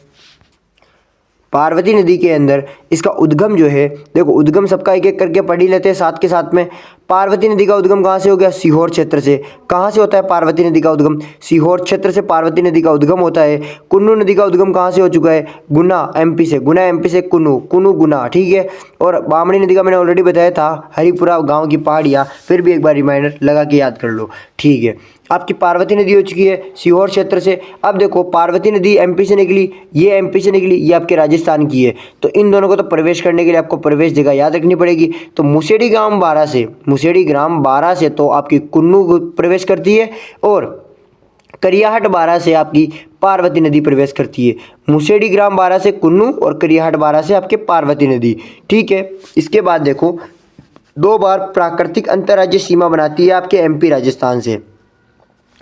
पार्वती नदी के अंदर इसका उद्गम जो है, देखो उद्गम सबका एक एक करके पढ़ ही लेते हैं साथ के साथ में। पार्वती नदी का उद्गम कहाँ से हो गया? सीहोर क्षेत्र से। कहाँ से होता है पार्वती नदी का उद्गम? सीहोर क्षेत्र से पार्वती नदी का उद्गम होता है। कुन्नू नदी का उद्गम कहाँ से हो चुका है? गुना एमपी से। गुना एमपी से कुन्नू, कुन्नू गुना, ठीक है। और बामणी नदी का मैंने ऑलरेडी बताया था, हरिपुरा गाँव की पहाड़ियाँ, फिर भी एक बार रिमाइंडर लगा के याद कर लो, ठीक है। आपकी पार्वती नदी हो चुकी है सीहोर क्षेत्र से। अब देखो पार्वती नदी एमपी से निकली, ये एमपी से निकली, ये आपके राजस्थान की है। तो इन दोनों को तो प्रवेश करने के लिए आपको प्रवेश जगह याद रखनी पड़ेगी। तो मुसेड़ी ग्राम 12 से, मुसेड़ी ग्राम 12 से तो आपकी कुन्नू प्रवेश करती है, और करियाहट 12 से आपकी पार्वती नदी प्रवेश करती है। मुसेड़ी ग्राम 12 से कुन्नू और करियाहट 12 से आपके पार्वती नदी, ठीक है। इसके बाद देखो 2 बार प्राकृतिक अंतर्राज्यीय सीमा बनाती है आपके एमपी राजस्थान से।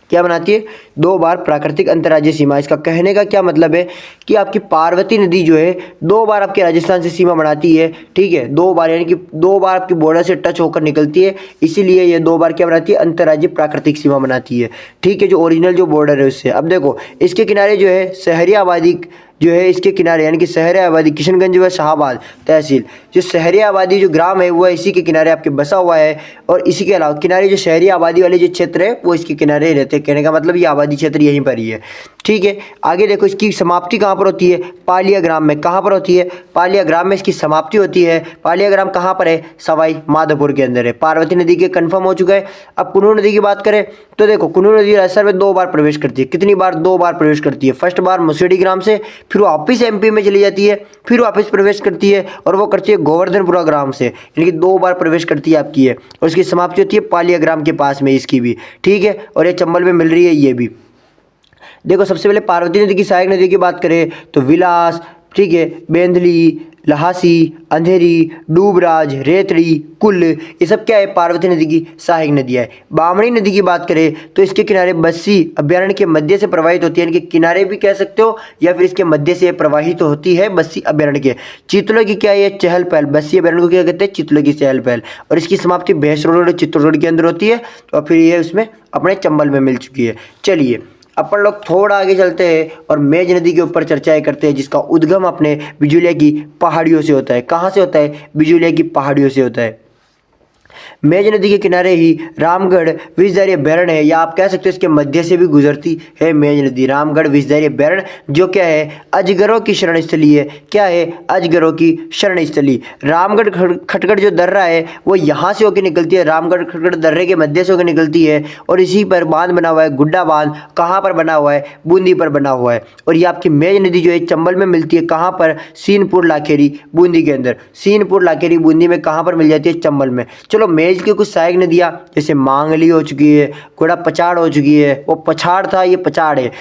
क्या बनाती है? 2 बार प्राकृतिक अंतर्राज्यीय सीमा। इसका कहने का क्या मतलब है कि आपकी पार्वती नदी जो है 2 बार आपके राजस्थान से सीमा बनाती है, ठीक है। 2 बार, यानी कि 2 बार आपकी बॉर्डर से टच होकर निकलती है, इसीलिए ये 2 बार क्या बनाती है? अंतर्राज्यीय प्राकृतिक सीमा बनाती है, ठीक है, जो ओरिजिनल जो बॉर्डर है उससे। अब देखो इसके किनारे जो है शहरी आबादी जो है, इसके किनारे यानी कि शहरी आबादी किशनगंज व शाहाबाद तहसील, जो शहरी आबादी जो ग्राम है वो इसी के किनारे आपके बसा हुआ है। और इसी के अलावा किनारे जो शहरी आबादी वाले जो क्षेत्र है वो इसके किनारे ही रहते हैं। कहने का मतलब ये आबादी क्षेत्र यहीं पर ही है, ठीक है। आगे देखो इसकी समाप्ति कहाँ पर होती है? पालिया ग्राम में। कहाँ पर होती है? पालिया ग्राम में इसकी समाप्ति होती है। पालिया ग्राम कहाँ पर है? सवाई माधोपुर के अंदर है। पार्वती नदी के कंफर्म हो चुका है। अब कुन्नू नदी की बात करें तो देखो कुन्नू नदी राजस्थान में 2 बार प्रवेश करती है। कितनी बार? 2 बार प्रवेश करती है। फर्स्ट बार मुसेड़ी ग्राम से, फिर वापस एमपी में चली जाती है, फिर वापस प्रवेश करती है, और वो करती है गोवर्धनपुरा ग्राम से, यानी कि 2 बार प्रवेश करती है आपकी है। और इसकी समाप्ति होती है पालिया ग्राम के पास में, इसकी भी, ठीक है। और ये चंबल में मिल रही है ये भी। देखो सबसे पहले पार्वती नदी की सहायक नदी की बात करें तो विलास, ठीक है, बेंदली, लहासी, अंधेरी, डूबराज, रेतड़ी, कुल, ये सब क्या है? पार्वती नदी की सहायक नदियाँ है। बामणी नदी की बात करें तो इसके किनारे बस्सी अभ्यारण्य के मध्य से प्रवाहित होती है, यानी कि किनारे भी कह सकते हो या फिर इसके मध्य से प्रवाहित होती है बस्सी अभ्यारण्य के। चित्तौड़ की क्या है? चहल पहल। बस्सी अभ्यारण्य को क्या कहते हैं? चित्तौड़ की चहल पहल। और इसकी समाप्ति भैंसरोड चित्तौड़गढ़ के अंदर होती है, और फिर ये उसमें अपने चंबल में मिल चुकी है। चलिए अपन लोग थोड़ा आगे चलते हैं और मेज नदी के ऊपर चर्चाएं करते हैं, जिसका उद्गम अपने बिजुलिया की पहाड़ियों से होता है। कहाँ से होता है? बिजुलिया की पहाड़ियों से होता है। मेज नदी के किनारे ही रामगढ़ विषधारी अभ्यारण्य है, या आप कह सकते हो इसके मध्य से भी गुजरती है मेज नदी। रामगढ़ विषधारी अभ्यारण्य जो क्या है? अजगरों की शरण स्थली है। क्या है? अजगरों की शरण स्थली। रामगढ़ खटगढ़ जो दर्रा है वो यहाँ से होकर निकलती है, रामगढ़ खटगढ़ दर्रे के मध्य से होकर निकलती है, और इसी पर बांध बना हुआ है, गुड्डा बांध। कहाँ पर बना हुआ है? बूंदी पर बना हुआ है। और ये आपकी मेज नदी जो है चंबल में मिलती है। कहाँ पर? सीनपुर लाखेरी बूंदी के अंदर। सीनपुर लाखेरी बूंदी में कहाँ पर मिल जाती है? चंबल में। चलो मेज की कुछ सहायक नदियाँ जैसे मांगली हो चुकी है, घोड़ा पछाड़ हो चुकी है, वो पछाड़ था ये पछाड़ है,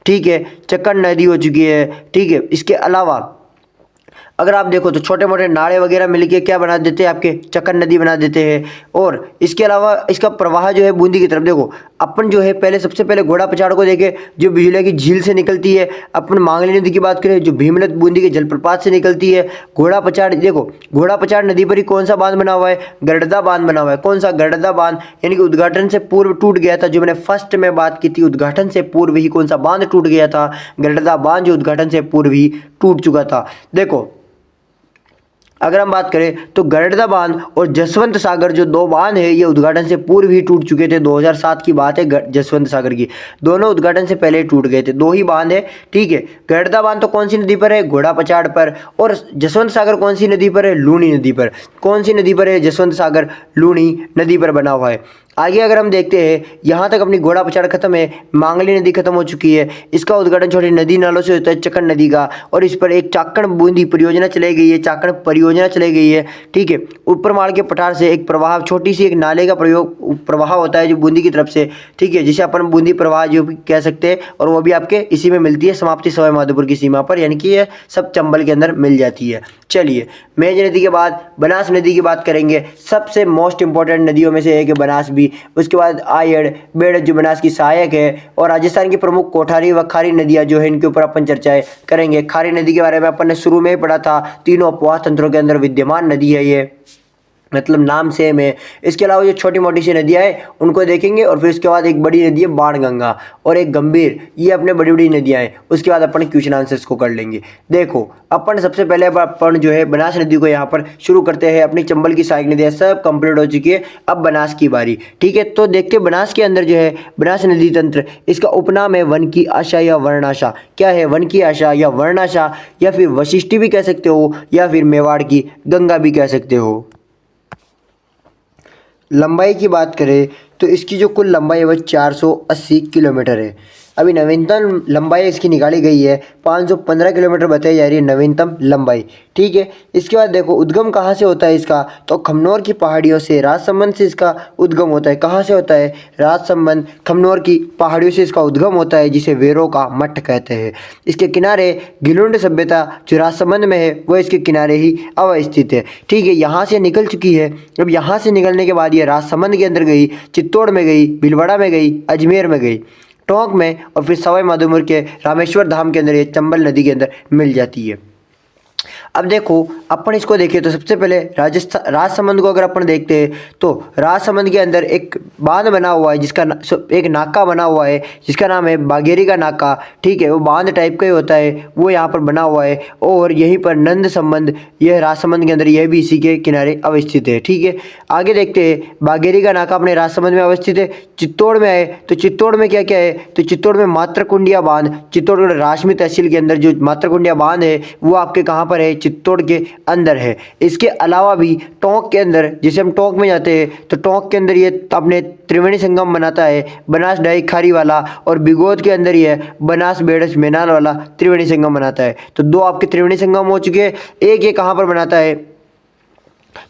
ठीक है। चक्कर नदी हो चुकी है, ठीक है। इसके अलावा अगर आप देखो तो छोटे मोटे नाले वगैरह मिलके क्या बना देते हैं? आपके चक्कर नदी बना देते हैं। और इसके अलावा इसका प्रवाह जो है बूंदी की तरफ, देखो अपन जो है पहले सबसे पहले घोड़ा पछाड़ को देखे जो बिजुलिया की झील से निकलती है। अपन मांगली नदी की बात करें जो भीमलत बूंदी के जलप्रपात से निकलती है। घोड़ा पछाड़, देखो घोड़ा पछाड़ नदी पर ही कौन सा बांध बना हुआ है? गड़दा बांध बना हुआ है। कौन सा? गड़दा बांध, यानी कि उद्घाटन से पूर्व टूट गया था। जो मैंने फर्स्ट में बात की थी, उद्घाटन से पूर्व ही कौन सा बांध टूट गया था? गड़दा बांध, जो उद्घाटन से पूर्व ही टूट चुका था। देखो अगर हम बात करें तो गड़दा बांध और जसवंत सागर जो 2 बांध है ये उद्घाटन से पूर्व ही टूट चुके थे। 2007 की बात है जसवंत सागर की। दोनों उद्घाटन से पहले टूट गए थे। 2 ही बांध है, ठीक है। गड़दा बांध तो कौन सी नदी पर है? घोड़ा पछाड़ पर। और जसवंत सागर कौन सी नदी पर है? लूनी नदी पर। कौन सी नदी पर है जसवंत सागर? लूनी नदी पर बना हुआ है। आगे अगर हम देखते हैं, यहाँ तक अपनी घोड़ा पछाड़ खत्म है, मांगली नदी खत्म हो चुकी है। इसका उद्घाटन छोटी नदी नालों से होता है, चक्कर नदी का। और इस पर एक चाकण बूंदी परियोजना चलाई गई है, चाकण परियोजना चलाई गई है, ठीक है। ऊपर माल के पठार से एक प्रवाह, छोटी सी एक नाले का प्रवाह होता है जो बूंदी की तरफ से, ठीक है, जिसे अपन बूंदी प्रवाह जो भी कह सकते हैं। और वो भी आपके इसी में मिलती है, समाप्ति सवाई माधोपुर की सीमा पर, यानी कि ये सब चंबल के अंदर मिल जाती है। चलिए मेज नदी के बाद बनास नदी की बात करेंगे। सबसे मोस्ट इंपॉर्टेंट नदियों में से एक है बनास भी। उसके बाद आयड़, बेड़ जो बनास की सहायक है। और राजस्थान की प्रमुख कोठारी व खारी नदियां जो है इनके ऊपर अपन चर्चाएं करेंगे। खारी नदी के बारे में अपन ने शुरू में ही पढ़ा था, तीनों अपवाह तंत्रों के अंदर विद्यमान नदी है ये। मतलब नाम सेम है। इसके अलावा जो छोटी मोटी सी नदियाँ हैं उनको देखेंगे, और फिर उसके बाद एक बड़ी नदी है बाणगंगा और एक गंभीर, ये अपने बड़ी बड़ी नदियाँ हैं। उसके बाद अपन क्वेश्चन आंसर्स को कर लेंगे। देखो अपन सबसे पहले अपन जो है बनास नदी को यहाँ पर शुरू करते हैं। अपनी चंबल की सहायक नदियाँ सब कंप्लीट हो चुकी है, अब बनास की बारी। ठीक है, तो देखते हैं बनास के अंदर जो है बनास नदी तंत्र, इसका उपनाम है वन की आशा या वर्णाशा। क्या है? वन की आशा या वर्णाशा, या फिर वशिष्ठी भी कह सकते हो, या फिर मेवाड़ की गंगा भी कह सकते हो। लंबाई की बात करें तो इसकी जो कुल लंबाई है वह 480 किलोमीटर है। अभी नवीनतम लंबाई इसकी निकाली गई है, 515 किलोमीटर बताई जा रही है नवीनतम लंबाई। ठीक है, इसके बाद देखो उद्गम कहाँ से होता है इसका, तो खमनोर की पहाड़ियों से, राजसमंद से इसका उद्गम होता है। कहाँ से होता है? राजसमंद खमनोर की पहाड़ियों से इसका उद्गम होता है, जिसे वेरों का मठ कहते हैं। इसके किनारे गिलुंड सभ्यता जो राजसमंद में है वह इसके किनारे ही अवस्थित है। ठीक है, यहाँ से निकल चुकी है। अब यहाँ से निकलने के बाद ये राजसमंद के अंदर गई, चित्तौड़ में गई, भीलवाड़ा में गई, अजमेर में गई, टोंक में, और फिर सवाई माधोपुर के रामेश्वर धाम के अंदर ये चंबल नदी के अंदर मिल जाती है। अब देखो अपन इसको देखें तो सबसे पहले राजसमंद को अगर अपन देखते हैं तो राजसमंद के अंदर एक बांध बना हुआ है, जिसका एक नाका बना हुआ है जिसका नाम है बागेरी का नाका। ठीक है, वो बांध टाइप का ही होता है, वो यहाँ पर बना हुआ है। और यहीं पर नंद संबंध, यह राजसमंद के अंदर, यह भी इसी के किनारे अवस्थित है। ठीक है, आगे देखते हैं। बागेरी का नाका अपने राजसमंद में अवस्थित है। चित्तौड़ में आए तो चित्तौड़ में क्या क्या है, तो चित्तौड़ में मात्रकुंडिया बांध, चित्तौड़गढ़ राजमी तहसील के अंदर जो मात्रकुंडिया बांध है वो आपके कहाँ पर है? चित्तौड़ के अंदर है। इसके अलावा भी टोंक के अंदर, जैसे हम टोंक में जाते हैं तो टोंक के अंदर ये अपने त्रिवेणी संगम बनाता है, बनास डाई खारी वाला, और बिगोद के अंदर ये बनास बेड़स मेनाल वाला त्रिवेणी संगम बनाता है। तो दो आपके त्रिवेणी संगम हो चुके हैं। एक ये कहाँ पर बनाता है,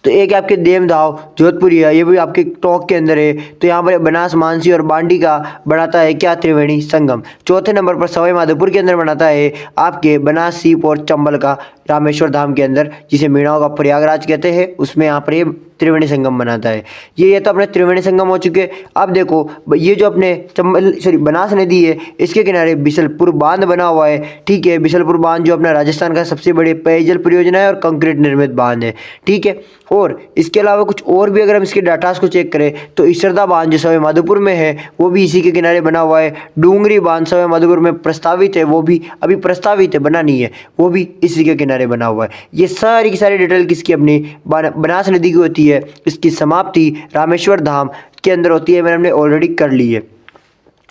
तो एक आपके देवदाव जोधपुरिया, ये भी आपके टोंक के अंदर है। तो यहाँ पर बनास मानसी और बांडी का बनाता है क्या? त्रिवेणी संगम। चौथे नंबर पर सवाई माधोपुर के अंदर बनाता है आपके बनास सीप और चंबल का रामेश्वर धाम के अंदर, जिसे मीणाओं का प्रयागराज कहते हैं, उसमें यहाँ पर ये त्रिवेणी संगम बनाता है। ये तो अपने त्रिवेणी संगम हो चुके। अब देखो ये जो अपने बनास नदी है इसके किनारे बिशलपुर बांध बना हुआ है। ठीक है, बिशलपुर बांध जो अपना राजस्थान का सबसे बड़ी पेयजल परियोजना है और कंक्रीट निर्मित बांध है। ठीक है, और इसके अलावा कुछ और भी अगर हम इसके डाटास को चेक करें तो इसरदा बांध जो सवाई माधोपुर में है वो भी इसी के किनारे बना हुआ है। डूंगरी बांध सवाई माधोपुर में प्रस्तावित है, वो भी अभी प्रस्तावित है, बना नहीं है, वो भी इसी के किनारे बना हुआ है। ये सारी की सारी डिटेल किसकी? अपनी बनास नदी की होती है। इसकी समाप्ति रामेश्वर धाम के अंदर होती है, मैंने हमने ऑलरेडी कर ली है।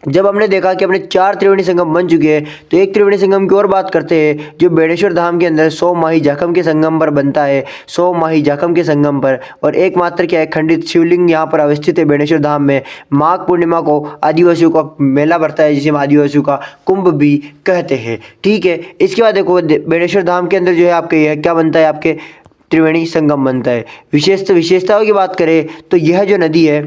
जब हमने देखा कि अपने 4 त्रिवेणी संगम बन चुके हैं तो एक त्रिवेणी संगम की और बात करते हैं, जो बेणेश्वर धाम के अंदर 100 माही जाखम के संगम पर बनता है, 100 माही जाखम के संगम पर। और एकमात्र क्या है, खंडित शिवलिंग यहाँ पर अवस्थित है बेणेश्वर धाम में। माघ पूर्णिमा को आदिवासियों का मेला भरता है, जिसे हम आदिवासियों का कुंभ भी कहते हैं। ठीक है, इसके बाद देखो बेणेश्वर धाम के अंदर जो है आपके यह क्या बनता है, आपके त्रिवेणी संगम बनता है। विशेषताओं की बात करें तो यह जो नदी है,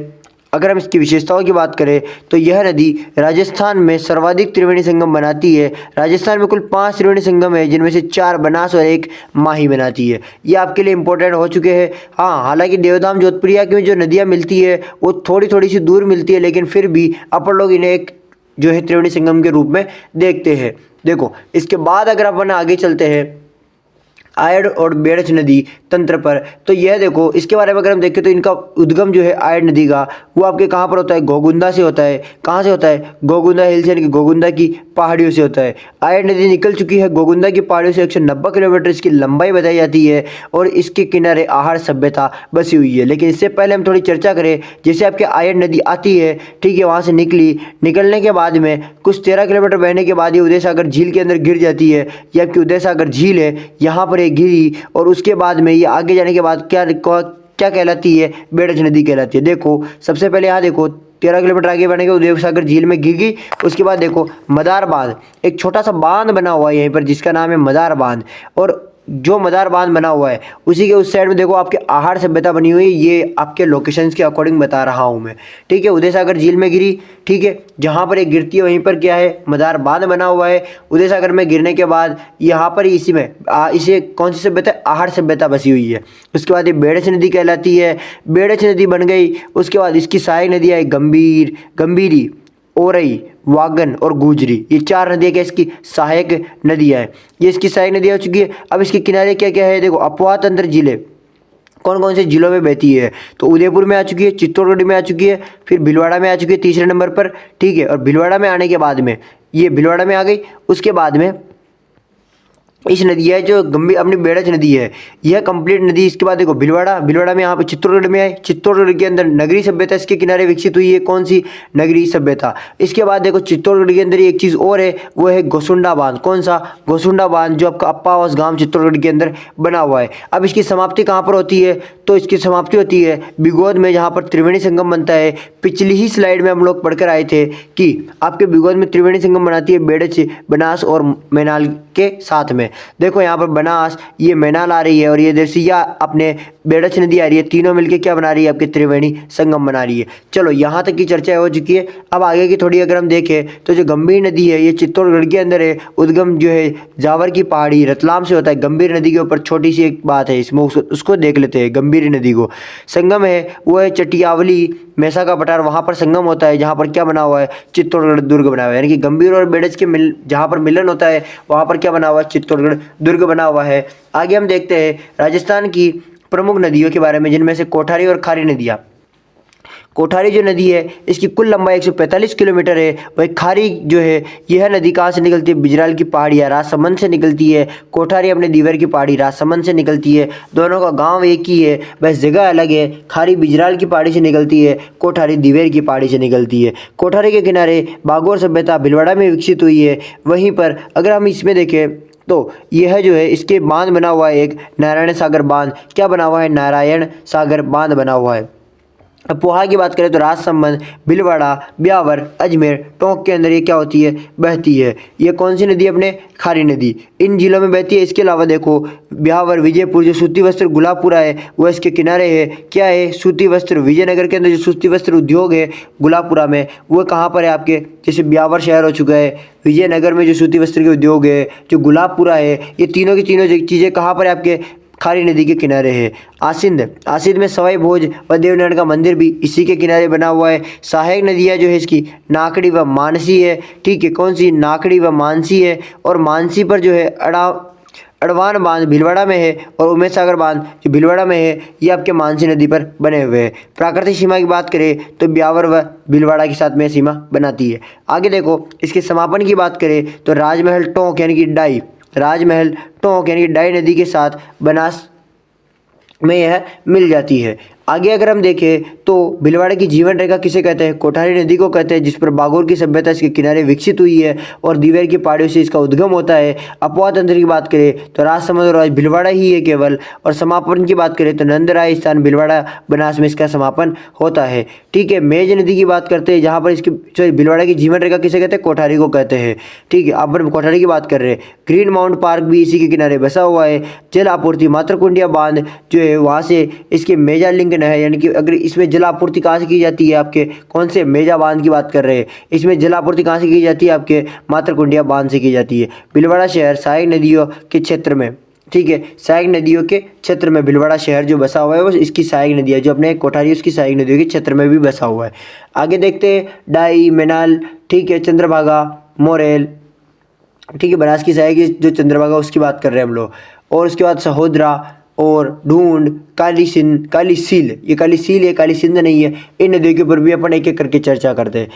अगर हम इसकी विशेषताओं की बात करें तो यह नदी राजस्थान में सर्वाधिक त्रिवेणी संगम बनाती है। राजस्थान में कुल 5 त्रिवेणी संगम है, जिनमें से 4 बनास और 1 माही बनाती है। ये आपके लिए इंपॉर्टेंट हो चुके हैं। हाँ, हालांकि देवधाम जोधपुरिया की जो नदियाँ मिलती है वो थोड़ी थोड़ी सी दूर मिलती है, लेकिन फिर भी अपन लोग इन्हें एक जो है त्रिवेणी संगम के रूप में देखते हैं। देखो इसके बाद अगर अपन आगे चलते हैं आयड और बेड़च नदी तंत्र पर, तो यह देखो इसके बारे में अगर हम देखें तो इनका उद्गम जो है आयड नदी का वो आपके कहाँ पर होता है? गोगुंदा से होता है। कहाँ से होता है? गोगुंदा हिल्स यानी कि गोगुंदा की पहाड़ियों से होता है। आयड नदी निकल चुकी है गोगुंदा की पहाड़ियों से, 190 किलोमीटर इसकी लंबाई बताई जाती है, और इसके किनारे आहार सभ्यता बसी हुई है। लेकिन इससे पहले हम थोड़ी चर्चा करें, जैसे आपके आयड नदी आती है, ठीक है, वहाँ से निकलने के बाद में कुछ 13 किलोमीटर बहने के बाद ये उदय सागर झील के अंदर गिर जाती है। ये आपकी उदय सागर झील है, यहाँ पर गिरी, और उसके बाद में ये आगे जाने के बाद क्या कहलाती है? बेड़च नदी कहलाती है। देखो सबसे पहले यहाँ देखो 13 किलोमीटर आगे बढ़ने के उदय सागर झील में गिर गई। उसके बाद देखो मदार बांध, एक छोटा सा बांध बना हुआ है यहीं पर, जिसका नाम है मदार बांध। और जो मदार बांध बना हुआ है उसी के उस साइड में देखो आपके आहार सभ्यता बनी हुई है। ये आपके लोकेशंस के अकॉर्डिंग बता रहा हूँ मैं। ठीक है, उदय सागर झील में गिरी। ठीक है, जहाँ पर एक गिरती है वहीं पर क्या है? मदार बांध बना हुआ है। उदय सागर में गिरने के बाद यहाँ पर ही इसी में इसे कौन सी सभ्यता? आहार सभ्यता बसी हुई है। उसके बाद ये बेड़च नदी कहलाती है। बेड़च नदी बन गई, उसके बाद इसकी सहायक नदियाँ है गंभीरी, ओरई, वागन और गुजरी। ये 4 नदियाँ क्या इसकी सहायक नदियाँ हैं। ये इसकी सहायक नदियाँ हो चुकी है। अब इसके किनारे क्या क्या है? देखो अपवाह तंत्र जिले, कौन कौन से जिलों में बहती है, तो उदयपुर में आ चुकी है, चित्तौड़गढ़ में आ चुकी है, फिर भीलवाड़ा में आ चुकी है तीसरे नंबर पर, ठीक है। और भीलवाड़ा में आने के बाद में, ये भीलवाड़ा में आ गई, उसके बाद में इस नदी है जो गंभीर अपनी बेड़च नदी है, यह कंप्लीट नदी। इसके बाद देखो भीलवाड़ा में यहाँ पे चित्तौड़गढ़ में आए, चित्तौड़गढ़ के अंदर नगरी सभ्यता इसके किनारे विकसित हुई है। कौन सी? नगरी सभ्यता। इसके बाद देखो चित्तौड़गढ़ के अंदर एक चीज़ और है, वो है गोसुंडा बांध। कौन सा? गोसुंडा बांध, जो आपका अप्पावास गांव चित्तौड़गढ़ के अंदर बना हुआ है। अब इसकी समाप्ति कहाँ पर होती है? तो इसकी समाप्ति होती है बिगोद में, जहाँ पर त्रिवेणी संगम बनता है। पिछली ही स्लाइड में हम लोग पढ़कर आए थे कि आपके बिगोद में त्रिवेणी संगम बनाती है बेड़च, बनास और मैनाल के साथ में। देखो यहाँ पर बनास, ये मैनाल आ रही है और ये दरसिया अपने बेड़च नदी आ रही है, तीनों मिलके क्या बना रही है? आपके त्रिवेणी संगम बना रही है। चलो यहाँ तक की चर्चा हो चुकी है। अब आगे की थोड़ी अगर हम देखें तो जो गंभीर नदी है ये चित्तौड़गढ़ के अंदर है। उद्गम जो है जावर की पहाड़ी रतलाम से होता है। गंभीर नदी के ऊपर छोटी सी एक बात है इसमें, उसको देख लेते हैं। गंभीर नदी को संगम है वो है चटियावली मैसा का पठार, वहाँ पर संगम होता है, जहाँ पर क्या बना हुआ है? चित्तौड़गढ़ दुर्ग बना हुआ है। यानी कि गंभीर और बेड़च के जहाँ पर मिलन होता है वहाँ पर क्या बना हुआ है? चित्तौड़गढ़ दुर्ग बना हुआ है। आगे हम देखते हैं राजस्थान की प्रमुख नदियों के बारे में, जिनमें से कोठारी और खारी नदियाँ। कोठारी जो नदी है इसकी कुल लंबाई 145 किलोमीटर है। वही खारी जो है यह नदी कहाँ से निकलती है? बिजराल की पहाड़ियाँ राजसमंद से निकलती है। कोठारी अपने दीवर की पहाड़ी राजसमंद से निकलती है। दोनों का गांव एक ही है, बस जगह अलग है। खारी बिजराल की पहाड़ी से निकलती है, कोठारी दीवर की पहाड़ी से निकलती है। कोठारी के किनारे बागोर सभ्यता भीलवाड़ा में विकसित हुई है। वहीं पर अगर हम इसमें देखें तो यह जो है इसके बांध बना हुआ है एक नारायण सागर बांध। क्या बना हुआ है? नारायण सागर बांध बना हुआ है। अब पोहा की बात करें तो राजसमंद, भीलवाड़ा, ब्यावर, अजमेर, टोंक के अंदर ये क्या होती है? बहती है। ये कौन सी नदी? अपने खारी नदी इन जिलों में बहती है। इसके अलावा देखो ब्यावर, विजयपुर, जो सूती वस्त्र गुलाबपुरा है वह इसके किनारे है। क्या है? सूती वस्त्र। विजयनगर के अंदर जो सूती वस्त्र उद्योग है गुलाबपुरा में, वो कहाँ पर है? आपके जैसे ब्यावर शहर हो चुका है, विजयनगर में जो सूती वस्त्र के उद्योग है, जो गुलाबपुरा है, ये तीनों की तीनों चीज़ें कहाँ पर है? आपके खारी नदी के किनारे है। आसिंद में सवाई भोज व देवनारायण का मंदिर भी इसी के किनारे बना हुआ है। सहायक नदियाँ जो है इसकी नाकड़ी व मानसी है, ठीक है। कौन सी? नाकड़ी व मानसी है। और मानसी पर जो है अड़वान बांध भीलवाड़ा में है, और उमेश सागर बांध जो भीलवाड़ा में है ये आपके मानसी नदी पर बने हुए हैं। प्राकृतिक सीमा की बात करें तो ब्यावर व भीलवाड़ा के साथ में सीमा बनाती है। आगे देखो इसके समापन की बात करें तो राजमहल टोंक यानी कि डाई, राजमहल टोंक यानी कि डाई नदी के साथ बनास में यह मिल जाती है। आगे अगर हम देखें तो भीलवाड़ा की जीवन रेखा किसे कहते हैं? कोठारी नदी को कहते हैं, जिस पर बागोर की सभ्यता इसके किनारे विकसित हुई है और दीवर की पहाड़ियों से इसका उद्गम होता है। अपवाह तंत्र की बात करें तो राजसमंद और भीलवाड़ा ही है केवल। और समापन की बात करें तो नंदराय स्थान भीलवाड़ा बनास में इसका समापन होता है, ठीक है। मेज नदी की बात करते हैं, जहाँ पर इसकी भीलवाड़ा की जीवन रेखा किसे कहते हैं? कोठारी को कहते हैं, ठीक है। अब कोठारी की बात कर रहे हैं। ग्रीन माउंट पार्क भी इसी के किनारे बसा हुआ है। जल आपूर्ति मातरकुंडिया बांध जो है वहाँ से इसके मेजा लिंक है, यानी कि अगर इसमें जल आपूर्ति कहाँ से की जाती है? आपके कौन से? मेजा बांध की बात कर रहे हैं। इसमें जल आपूर्ति कहाँ से की जाती है? आपके मातरकुंडिया बांध से की जाती है। भीलवाड़ा शहर सहायक नदियों के क्षेत्र में, ठीक है, सहायक नदियों के क्षेत्र में भीलवाड़ा शहर जो बसा हुआ है वो इसकी सहायक नदी है। जो अपने कोठारी उसकी सहायक नदियों के क्षेत्र में भी बसा हुआ है। आगे देखते हैं डाई, मैनाल, ठीक है, चंद्रभागा, मोरेल, ठीक है, बनास की सहायक जो चंद्रभागा उसकी बात कर रहे हैं हम लोग। और उसके बाद सहोदरा और ढूंढ, काली सील, ये काली सील है, काली सिंध नहीं है। इन नदियों के ऊपर भी अपन एक एक करके चर्चा करते हैं।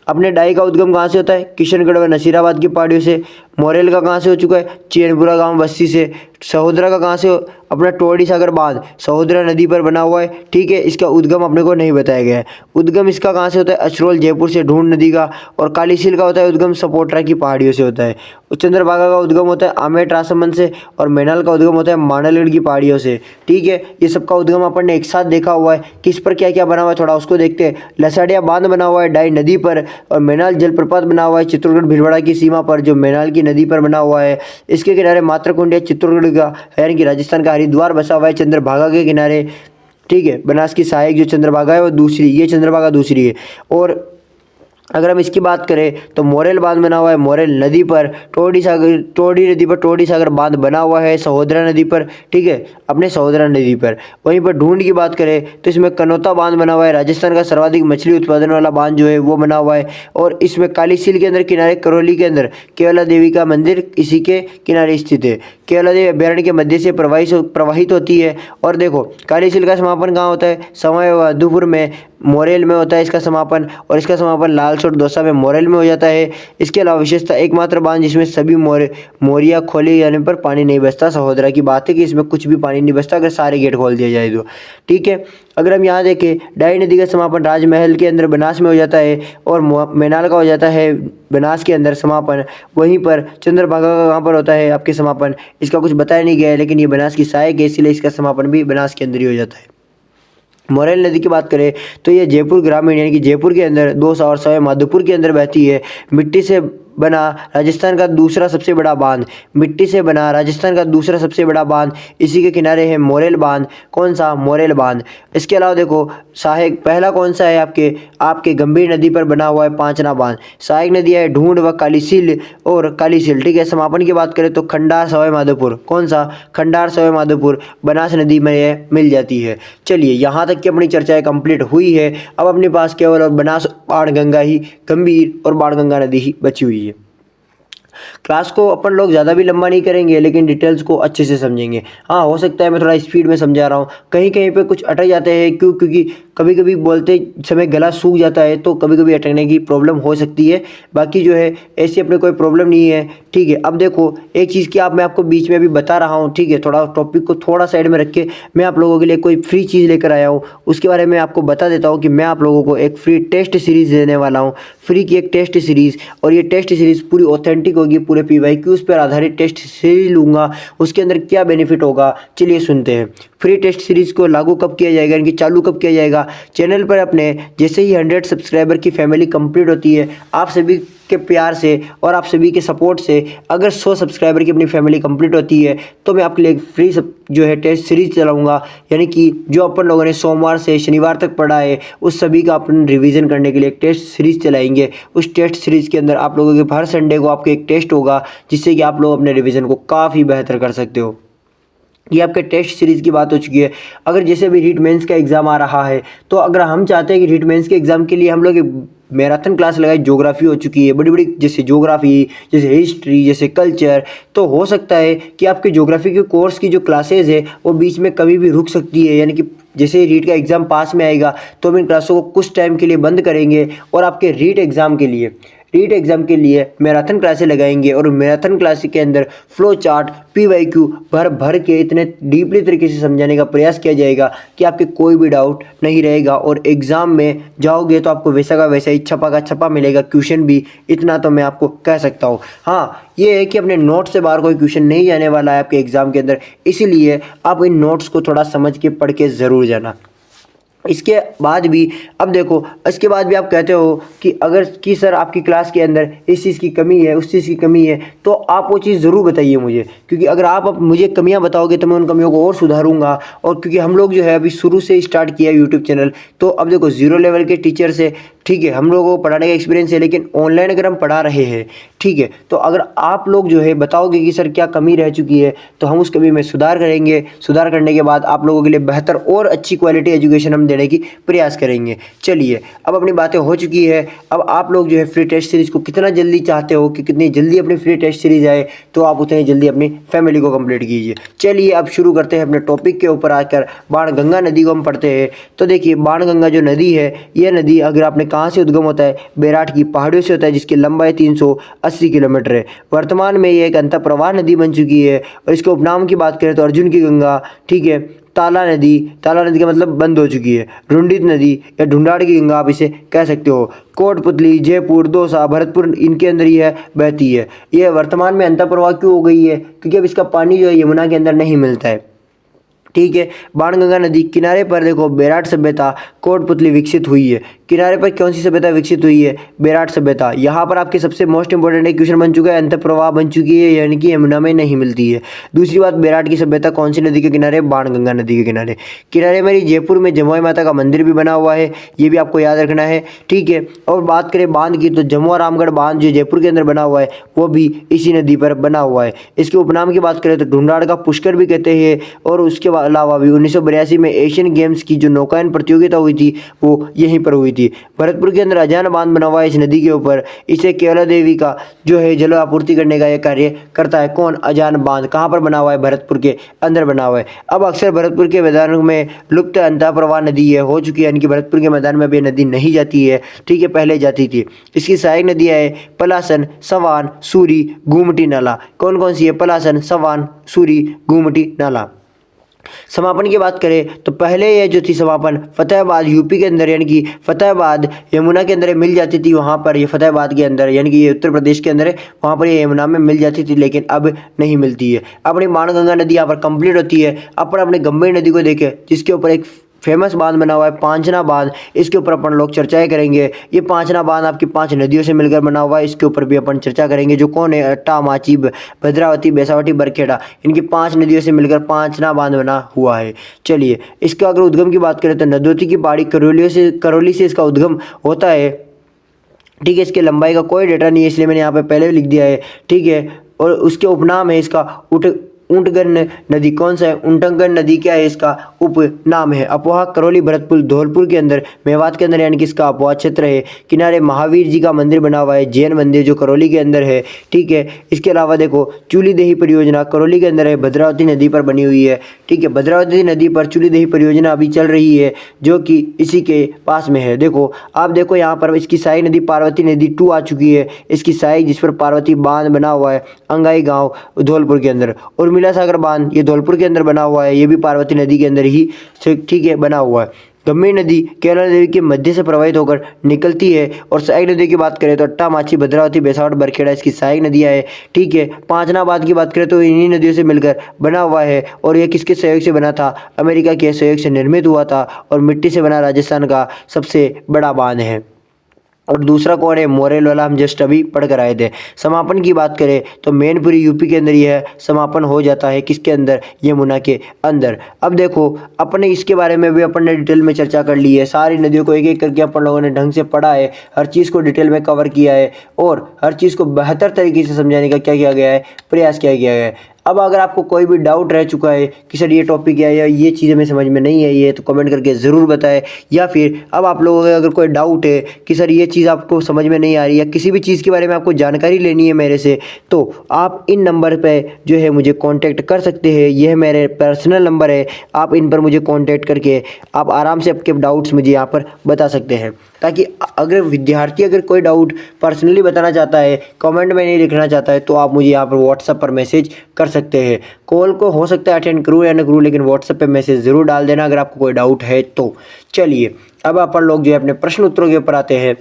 अपने डाई का उद्गम कहाँ से होता है? किशनगढ़ व नसीराबाद की पहाड़ियों से। मोरेल का कहाँ से हो चुका है? चैनपुरा गांव बस्ती से। सहोदरा का कहाँ से? अपना टोड़ी सागर बांध सहोदरा नदी पर बना हुआ है, ठीक है। इसका उद्गम अपने को नहीं बताया गया है। उद्गम इसका कहाँ से होता है? अचरोल जयपुर से, ढूंढ नदी का। और कालीसील का होता है उद्गम सपोट्रा की पहाड़ियों से होता है। चंद्रभागा का उद्गम होता है आमेट राजसमंद से। और मैनाल का उद्गम होता है मांडलगढ़ की पहाड़ियों से, ठीक है। ये सबका उद्गम अपन ने एक साथ देखा हुआ है। किस पर क्या क्या बना हुआ है थोड़ा उसको देखते हैं। लसाड़िया बांध बना हुआ है डाई नदी पर। और मैनाल जलप्रपात बना हुआ है चित्तौड़गढ़ भीलवाड़ा की सीमा पर, जो मैनाल की नदी पर बना हुआ है। इसके किनारे मातरकुंडिया चित्तौड़गढ़ का यानी कि राजस्थान का हरिद्वार बसा हुआ है चंद्रभागा के किनारे, ठीक है। बनास की सहायक जो चंद्रभागा है वो दूसरी, ये चंद्रभागा दूसरी है। और अगर हम इसकी बात करें तो मोरेल बांध बना हुआ है मोरेल नदी पर, टोडी नदी पर टोडी सागर बांध बना हुआ है सहोदरा नदी पर, ठीक है, अपने सहोदरा नदी पर। वहीं पर ढूंढ की बात करें तो इसमें कनौता बांध बना हुआ है, राजस्थान का सर्वाधिक मछली उत्पादन वाला बांध जो है वो बना हुआ है। और इसमें काली सील के अंदर किनारे करौली के अंदर केवला देवी का मंदिर इसी के किनारे स्थित है। केवला देवी अभ्यारण्य के मध्य से प्रवाहित होती है। और देखो काली सील का समापन कहाँ होता है, समय मधुपुर में मोरेल में होता है इसका समापन, और इसका समापन लालसोट दौसा में मोरेल में हो जाता है। इसके अलावा विशेषता एकमात्र बांध जिसमें सभी मोरिया खोले जाने पर पानी नहीं बसता। सहोदरा की बात है कि इसमें कुछ भी पानी नहीं बसता अगर सारे गेट खोल दिए जाए तो, ठीक है। अगर हम यहाँ देखें डाई नदी का समापन राजमहल के अंदर बनास में हो जाता है, और मैनाल का हो जाता है बनास के अंदर समापन। वहीं पर चंद्रभागा का कहाँ पर होता है आपके समापन, इसका कुछ बताया नहीं गया है, लेकिन ये बनास की सहायक है इसलिए इसका समापन भी बनास के अंदर ही हो जाता है। मोरेल नदी की बात करें तो ये जयपुर ग्रामीण यानी कि जयपुर के अंदर दौसा और सवाई माधोपुर के अंदर बहती है। मिट्टी से बना राजस्थान का दूसरा सबसे बड़ा बांध, मिट्टी से बना राजस्थान का दूसरा सबसे बड़ा बांध, इसी के किनारे है मोरेल बांध। कौन सा, मोरेल बांध। इसके अलावा देखो सहायक पहला कौन सा है आपके गंभीर नदी पर बना हुआ है पांचना बांध। सहायक नदी है ढूंढ व कालीसील और कालीसील, ठीक है। समापन की बात करें तो खंडार सवाई माधोपुर, कौन सा, खंडार सवाई माधोपुर बनास नदी में यह मिल जाती है। चलिए यहाँ तक की अपनी चर्चाएं कंप्लीट हुई है। अब अपने पास केवल और बनास बाणगंगा ही, गंभीर और बाणगंगा नदी ही बची हुई है। क्लास को अपन लोग ज़्यादा भी लंबा नहीं करेंगे लेकिन डिटेल्स को अच्छे से समझेंगे। हाँ हो सकता है मैं थोड़ा स्पीड में समझा रहा हूँ, कहीं कहीं पे कुछ अटक जाते हैं क्योंकि कभी कभी बोलते समय गला सूख जाता है तो कभी कभी अटकने की प्रॉब्लम हो सकती है। बाकी जो है ऐसी अपने कोई प्रॉब्लम नहीं है, ठीक है। अब देखो एक चीज़ की मैं आपको बीच में अभी बता रहा हूँ, ठीक है। थोड़ा टॉपिक को थोड़ा साइड में रख के मैं आप लोगों के लिए कोई फ्री चीज़ लेकर आया हूँ, उसके बारे में आपको बता देता हूँ कि मैं आप लोगों को एक फ्री टेस्ट सीरीज़ देने वाला हूँ, फ्री की एक टेस्ट सीरीज़। और ये टेस्ट सीरीज़ पूरी ऑथेंटिक होगी, पूरे PYQs पर आधारित टेस्ट सीरीज लूँगा। उसके अंदर क्या बेनिफिट होगा चलिए सुनते हैं। फ्री टेस्ट सीरीज़ को लागू कब किया जाएगा, यानी कि चालू कब किया जाएगा, चैनल पर अपने जैसे ही 100 सब्सक्राइबर की फैमिली कंप्लीट होती है, आप सभी के प्यार से और आप सभी के सपोर्ट से अगर 100 सब्सक्राइबर की अपनी फैमिली कंप्लीट होती है तो मैं आपके लिए फ्री जो है टेस्ट सीरीज चलाऊंगा। यानी कि जो अपन लोगों ने सोमवार से शनिवार तक पढ़ा है उस सभी का अपन रिवीजन करने के लिए एक टेस्ट सीरीज चलाएंगे। उस टेस्ट सीरीज के अंदर आप लोगों के हर संडे को आपके एक टेस्ट होगा जिससे कि आप लोग अपने रिवीजन को काफ़ी बेहतर कर सकते हो। ये आपके टेस्ट सीरीज़ की बात हो चुकी है। अगर जैसे भी रीट मेंस का एग्ज़ाम आ रहा है तो अगर हम चाहते हैं कि रीट मेंस के एग्ज़ाम के लिए हम लोग मैराथन क्लास लगाई, ज्योग्राफी हो चुकी है बड़ी बड़ी, जैसे ज्योग्राफी, जैसे हिस्ट्री, जैसे कल्चर, तो हो सकता है कि आपके ज्योग्राफी के कोर्स की जो क्लासेज है वो बीच में कभी भी रुक सकती है। यानी कि जैसे ही रीट का एग्ज़ाम पास में आएगा तो हम इन क्लासों को कुछ टाइम के लिए बंद करेंगे और आपके रीट एग्ज़ाम के लिए मैराथन क्लासें लगाएंगे। और मैराथन क्लास के अंदर फ्लो चार्ट, PYQ भर के इतने डीपली तरीके से समझाने का प्रयास किया जाएगा कि आपके कोई भी डाउट नहीं रहेगा और एग्ज़ाम में जाओगे तो आपको वैसा का वैसा ही छपा का छपा मिलेगा, क्वेश्चन भी। इतना तो मैं आपको कह सकता हूँ। हाँ ये है कि अपने नोट से बाहर कोई क्वेश्चन नहीं जाने वाला है आपके एग्ज़ाम के अंदर, इसीलिए आप इन नोट्स को थोड़ा समझ के पढ़ के ज़रूर जाना। इसके बाद भी अब देखो, इसके बाद भी आप कहते हो कि अगर कि सर आपकी क्लास के अंदर इस चीज़ की कमी है, उस चीज़ की कमी है, तो आप वो चीज़ ज़रूर बताइए मुझे, क्योंकि अगर आप मुझे कमियां बताओगे तो मैं उन कमियों को और सुधारूंगा। और क्योंकि हम लोग जो है अभी शुरू से स्टार्ट किया यूट्यूब चैनल, तो अब देखो 0 लेवल के टीचर से, ठीक है, हम लोगों को पढ़ाने का एक्सपीरियंस है, लेकिन ऑनलाइन अगर हम पढ़ा रहे हैं, ठीक है, तो अगर आप लोग जो है बताओगे कि सर क्या कमी रह चुकी है तो हम उस कमी में सुधार करेंगे। सुधार करने के बाद आप लोगों के लिए बेहतर और अच्छी क्वालिटी एजुकेशन हम देने की प्रयास करेंगे। चलिए अब अपनी बातें हो चुकी है। अब आप लोग जो है फ्री टेस्ट सीरीज़ को कितना जल्दी चाहते हो कि कितनी जल्दी अपनी फ्री टेस्ट सीरीज़ आए, तो आप उतनी जल्दी अपनी फैमिली को कंप्लीट कीजिए। चलिए अब शुरू करते हैं अपने टॉपिक के ऊपर आकर। बाणगंगा नदी को हम पढ़ते हैं। तो देखिए बाणगंगा जो नदी है, यह नदी अगर आपने कहाँ से उद्गम होता है, बेराट की पहाड़ियों से होता है, जिसकी लंबाई 380 किलोमीटर है। वर्तमान में ये एक अंतःप्रवाह नदी बन चुकी है। और इसके उपनाम की बात करें तो अर्जुन की गंगा, ठीक है, ताला नदी का मतलब बंद हो चुकी है, ढूंढित नदी या ढूंढाड़ की गंगा आप इसे कह सकते हो। कोटपुतली, जयपुर, दौसा, भरतपुर इनके अंदर ही है, बहती है। यह वर्तमान में अंतःप्रवाह क्यों हो गई है, क्योंकि अब इसका पानी जो है यमुना के अंदर नहीं मिलता है, ठीक है। बाणगंगा नदी किनारे पर देखो बेराट सभ्यता, कोटपुतली विकसित हुई है। किनारे पर कौन सी सभ्यता विकसित हुई है? बेराट सभ्यता। यहाँ पर आपके सबसे मोस्ट इंपोर्टेंट एक क्वेश्चन बन चुका है, अंतःप्रवाह बन चुकी है, यानी कि यमुना में नहीं मिलती है। दूसरी बात, बेराट की सभ्यता कौन सी नदी के किनारे? बाणगंगा नदी के किनारे। किनारे मेरी जयपुर में जमुई माता का मंदिर भी बना हुआ है, ये भी आपको याद रखना है, ठीक है। और बात करें बांध की, तो जमुआ रामगढ़ बांध जो जयपुर के अंदर बना हुआ है वो भी इसी नदी पर बना हुआ है। इसके उपनाम की बात करें तो ढूंढाड़ का पुष्कर भी कहते हैं। और उसके अलावा भी 1982 में एशियन गेम्स की जो नौकायन प्रतियोगिता हुई थी वो यहीं पर हुई थी। भरतपुर के अंदर अजान बांध बना हुआ है इस नदी के ऊपर। इसे केवला देवी का जो है जल आपूर्ति करने का यह कार्य करता है। कौन? अजान बांध। कहाँ पर बना हुआ है? भरतपुर के अंदर बना हुआ है। अब अक्सर भरतपुर के मैदानों में लुप्त अंतःप्रवाह नदी है हो चुकी है, यानी कि भरतपुर के मैदान में भी नदी नहीं जाती है, ठीक है, पहले जाती थी। इसकी सहायक नदियाँ है पलासन, सवान, सूरी, गुमटी, नाला। कौन कौन सी है? पलासन, सवान, सूरी, गुमटी, नाला। समापन की बात करें तो पहले ये जो थी समापन फतेहाबाद यूपी के अंदर, यानी कि फतेहाबाद यमुना के अंदर मिल जाती थी। वहाँ पर ये फतेहाबाद के अंदर, यानी कि ये उत्तर प्रदेश के अंदर है, वहाँ पर ये यमुना में मिल जाती थी, लेकिन अब नहीं मिलती है। अपनी बाणगंगा नदी यहाँ पर कंप्लीट होती है। अपन अपने गंभीर नदी को देखें जिसके ऊपर एक फेमस बांध बना हुआ है पांचना बांध, इसके ऊपर अपन लोग चर्चाएं करेंगे। ये पांचना बांध आपकी 5 नदियों से मिलकर बना हुआ है, इसके ऊपर भी अपन चर्चा करेंगे। जो कौन है? अट्टा, माची, भद्रावती, बेसावटी, बरखेड़ा, इनकी 5 नदियों से मिलकर पांचना बांध बना हुआ है। चलिए, इसका अगर उद्गम की बात करें तो नदोती की पहाड़ी करौली से इसका उद्गम होता है, ठीक है। इसके लंबाई का कोई डेटा नहीं है, इसलिए मैंने यहाँ पे पहले भी लिख दिया है, ठीक है। और उसके उपनाम है इसका ऊंटगन नदी। कौन सा है? ऊंटगन नदी क्या है? इसका उपनाम है। अपोहा करौली भरतपुर धौलपुर के अंदर, मेवात के अंदर, यानी कि इसका अपोहा क्षेत्र है। किनारे महावीर जी का मंदिर बना हुआ है, जैन मंदिर, जो करौली के अंदर है, ठीक है। इसके अलावा देखो चूली देही परियोजना करौली के अंदर है, भद्रावती नदी पर बनी हुई है, ठीक है। भद्रावती नदी पर चूली देही परियोजना अभी चल रही है, जो कि इसी के पास में है। देखो आप देखो यहाँ पर इसकी सहायक नदी पार्वती नदी 2 आ चुकी है। इसकी सहायक जिस पर पार्वती बांध बना हुआ है अंगाई गाँव धौलपुर के अंदर। और मिला सागर बांध ये धौलपुर के अंदर बना हुआ है, ये भी पार्वती नदी के अंदर ही, ठीक है, बना हुआ है। गंभीर नदी केवला देवी के मध्य से प्रवाहित होकर निकलती है। और सहायक नदी की बात करें तो अट्टा, माची, भद्रावती, बेसावट, बरखेड़ा इसकी सहायक नदियाँ है, ठीक है। पांचनाबाद की बात करें तो इन्हीं नदियों से मिलकर बना हुआ है। और ये किसके सहयोग से बना था? अमेरिका के सहयोग से निर्मित हुआ था। और मिट्टी से बना राजस्थान का सबसे बड़ा बांध है। और दूसरा कौन है? मोरेल वाला, हम जस्ट अभी पढ़ कर आए थे। समापन की बात करें तो मैनपुरी यूपी के अंदर ही है, समापन हो जाता है किसके अंदर? यमुना के अंदर। अब देखो अपने इसके बारे में भी अपन ने डिटेल में चर्चा कर ली है, सारी नदियों को एक एक करके अपन लोगों ने ढंग से पढ़ा है, हर चीज़ को डिटेल में कवर किया है और हर चीज़ को बेहतर तरीके से समझाने का क्या किया गया है? प्रयास किया गया है। अब अगर आपको कोई भी डाउट रह चुका है कि सर ये टॉपिक है या ये चीज़ें हमें समझ में नहीं आई है, तो कमेंट करके ज़रूर बताएं। या फिर अब आप लोगों का अगर कोई डाउट है कि सर ये चीज़ आपको समझ में नहीं आ रही, या किसी भी चीज़ के बारे में आपको जानकारी लेनी है मेरे से, तो आप इन नंबर पे जो है मुझे कांटेक्ट कर सकते हैं। यह मेरे पर्सनल नंबर है, आप इन पर मुझे कांटेक्ट करके आप आराम से आपके डाउट्स मुझे यहाँ पर बता सकते हैं। ताकि अगर विद्यार्थी अगर कोई डाउट पर्सनली बताना चाहता है, कमेंट में नहीं लिखना चाहता है, तो आप मुझे यहाँ पर व्हाट्सएप पर मैसेज कर सकते हैं। कॉल को हो सकता है अटेंड करूँ या ना करूँ, लेकिन व्हाट्सएप पे मैसेज ज़रूर डाल देना अगर आपको कोई डाउट है तो। चलिए अब अपन लोग जो है अपने प्रश्न उत्तरों के ऊपर आते हैं।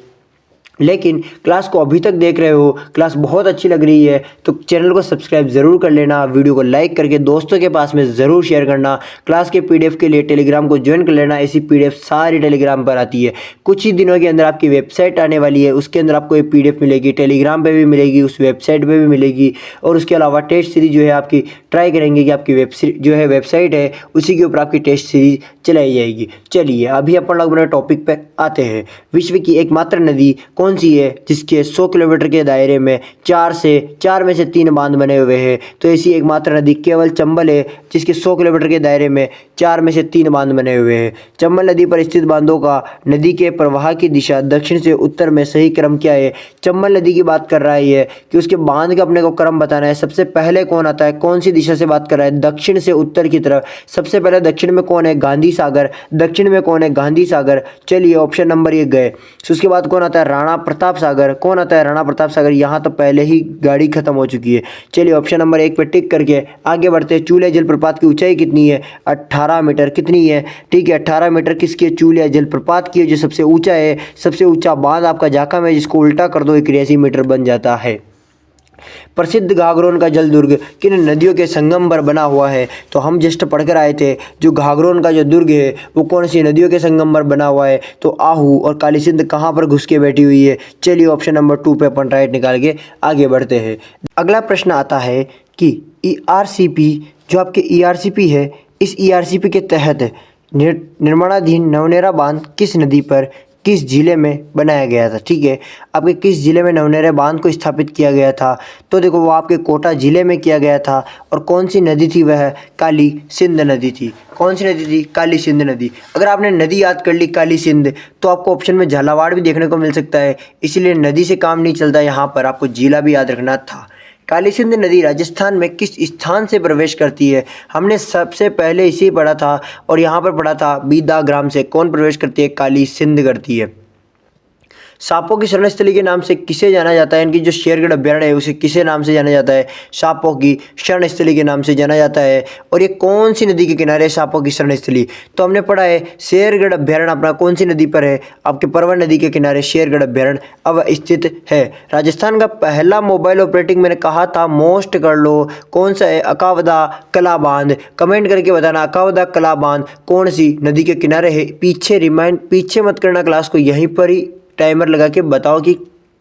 लेकिन क्लास को अभी तक देख रहे हो, क्लास बहुत अच्छी लग रही है तो चैनल को सब्सक्राइब ज़रूर कर लेना, वीडियो को लाइक करके दोस्तों के पास में ज़रूर शेयर करना। क्लास के पीडीएफ के लिए टेलीग्राम को ज्वाइन कर लेना, ऐसी पीडीएफ सारी टेलीग्राम पर आती है। कुछ ही दिनों के अंदर आपकी वेबसाइट आने वाली है, उसके अंदर आपको ये पीडीएफ मिलेगी, टेलीग्राम पर भी मिलेगी, उस वेबसाइट पर भी मिलेगी। और उसके अलावा टेस्ट सीरीज जो है आपकी ट्राई करेंगे कि आपकी जो है वेबसाइट है उसी के ऊपर आपकी टेस्ट सीरीज चलाई जाएगी। चलिए अभी अपन लोग अपने टॉपिक पे आते हैं। विश्व की एकमात्र नदी कौन सी है जिसके 100 किलोमीटर के दायरे में 4 में से 3 बांध बने हुए हैं? तो ऐसी एकमात्र नदी केवल चंबल है जिसके 100 किलोमीटर के दायरे में 4 में से 3 बांध बने हुए हैं। चंबल नदी पर स्थित बांधों का नदी के प्रवाह की दिशा दक्षिण से उत्तर में सही क्रम क्या है? चंबल नदी की बात कर रहा है कि उसके बांध का अपने को क्रम बताना है। सबसे पहले कौन आता है, कौन सी दिशा से बात कर रहा है? दक्षिण से उत्तर की तरफ। सबसे पहले दक्षिण में कौन है? गांधी सागर। दक्षिण में कौन है? गांधी सागर। चलिए ऑप्शन नंबर 1 गए। उसके बाद कौन आता है? राणा प्रताप सागर। कौन आता है? राणा प्रताप सागर। यहाँ तो पहले ही गाड़ी खत्म हो चुकी है। चलिए ऑप्शन नंबर 1 पे टिक करके आगे बढ़ते हैं। चूलिया जलप्रपात की ऊंचाई कितनी है? 18 मीटर। कितनी है? ठीक है 18 मीटर किसकी है? चूलिया जलप्रपात की है, जो सबसे ऊंचा है। सबसे ऊंचा बांध आपका जाखा में, जिसको उल्टा कर दो 83 मीटर बन जाता है। प्रसिद्ध घाघरोन का जल दुर्ग किन नदियों के संगम पर बना हुआ है? तो हम जस्ट पढ़कर आए थे, जो घाघरोन का जो दुर्ग है वो कौन सी नदियों के संगम पर बना हुआ है? तो आहू और काली सिंध कहाँ पर घुस के बैठी हुई है? चलिए ऑप्शन नंबर 2 पे अपन राइट निकाल के आगे बढ़ते हैं। अगला प्रश्न आता है कि ईआरसीपी, जो आपके ईआरसीपी है, इस ईआरसीपी के तहत निर्माणाधीन नवनेरा बांध किस नदी पर किस जिले में बनाया गया था? ठीक है, आपके किस जिले में नवनेरा बांध को स्थापित किया गया था? तो देखो वो आपके कोटा जिले में किया गया था। और कौन सी नदी थी? वह काली सिंध नदी थी। कौन सी नदी थी? काली सिंध नदी। अगर आपने नदी याद कर ली काली सिंध, तो आपको ऑप्शन में झालावाड़ भी देखने को मिल सकता है, इसीलिए नदी से काम नहीं चलता, यहाँ पर आपको जिला भी याद रखना था। काली सिंध नदी राजस्थान में किस स्थान से प्रवेश करती है? हमने सबसे पहले इसी पढ़ा था और यहाँ पर पढ़ा था बीदा ग्राम से। कौन प्रवेश करती है? काली सिंध करती है। सांपों की शरणस्थली के नाम से किसे जाना जाता है? इनकी जो शेरगढ़ अभ्यारण्य है उसे किसे नाम से जाना जाता है? सांपों की शरणस्थली के नाम से जाना जाता है। और ये कौन सी नदी के किनारे है सांपों की शरणस्थली? तो हमने पढ़ा है शेरगढ़ अभ्यारण्य अपना कौन सी नदी पर है? आपके परवन नदी के किनारे शेरगढ़ अभ्यारण्य अब स्थित है। राजस्थान का पहला मोबाइल ऑपरेटिंग मैंने कहा था मोस्ट कर लो, कौन सा है? अकावदा कला बांध। कमेंट करके बताना अकावदा कला बांध कौन सी नदी के किनारे है। पीछे मत करना क्लास को, यहीं पर ही टाइमर लगा के बताओ कि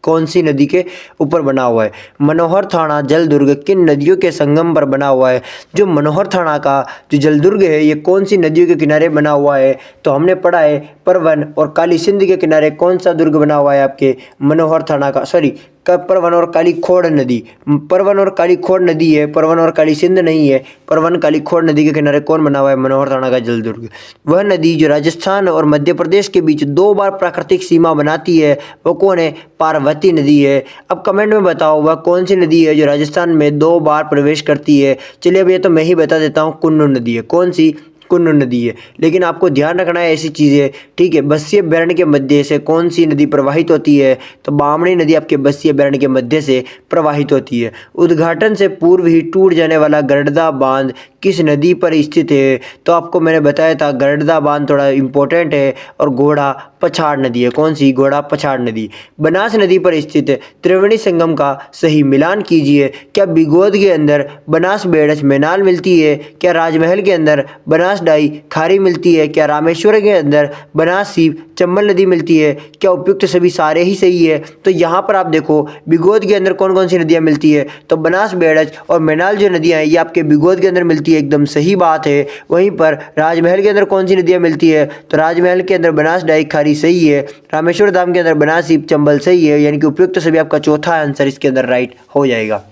कौन सी नदी के ऊपर बना हुआ है। मनोहर थाना जल दुर्ग किन नदियों के संगम पर बना हुआ है? जो मनोहर थाना का जो जल दुर्ग है ये कौन सी नदियों के किनारे बना हुआ है? तो हमने पढ़ा है परवन और काली सिंध के किनारे कौन सा दुर्ग बना हुआ है? आपके मनोहर थाना का, सॉरी परवन और काली खोड़ नदी। परवन और काली खोड़ नदी है, परवन और काली सिंध नहीं है। परवन काली खोड़ नदी के किनारे कौन बना हुआ है? मनोहर थाना का जल दुर्ग। वह नदी जो राजस्थान और मध्य प्रदेश के बीच 2 बार प्राकृतिक सीमा बनाती है वो कौन है? पार्वती नदी है। अब कमेंट में बताओ वह कौन सी नदी है जो राजस्थान में 2 बार प्रवेश करती है? चलिए अब ये तो मैं ही बता देता हूँ, कुन्नू नदी है। कौन सी? कुन्नू नदी है। लेकिन आपको ध्यान रखना है ऐसी चीज़ें, ठीक है। बस्सी अभ्यारण्य के मध्य से कौन सी नदी प्रवाहित होती है? तो बामणी नदी आपके बस्सी अभ्यारण्य के मध्य से प्रवाहित होती है। उद्घाटन से पूर्व ही टूट जाने वाला गरडदा बांध किस नदी पर स्थित है? तो आपको मैंने बताया था गरडदा बांध थोड़ा इंपॉर्टेंट है और घोड़ा पछाड़ नदी है। कौन सी? घोड़ा पछाड़ नदी। बनास नदी पर स्थित त्रिवेणी संगम का सही मिलान कीजिए। क्या बिगोद के अंदर बनास बेड़च मैनाल मिलती है? क्या राजमहल के अंदर बनास डाई खारी मिलती है? क्या रामेश्वर के अंदर बनास सीप चंबल नदी मिलती है? क्या उपयुक्त सभी सारे ही सही है? तो यहाँ पर आप देखो बिगोद के अंदर कौन कौन सी नदियाँ मिलती है? तो बनास बेड़च और मैनाल जो नदियाँ हैं ये आपके बिगोद के अंदर मिलती है, एकदम सही बात है। वहीं पर राजमहल के अंदर कौन सी नदियाँ मिलती है? तो राजमहल के अंदर बनास डाई खारी सही है। रामेश्वर धाम के अंदर बनास सीप चंबल सही है, यानी कि उपयुक्त सभी आपका चौथा आंसर इसके अंदर राइट हो जाएगा।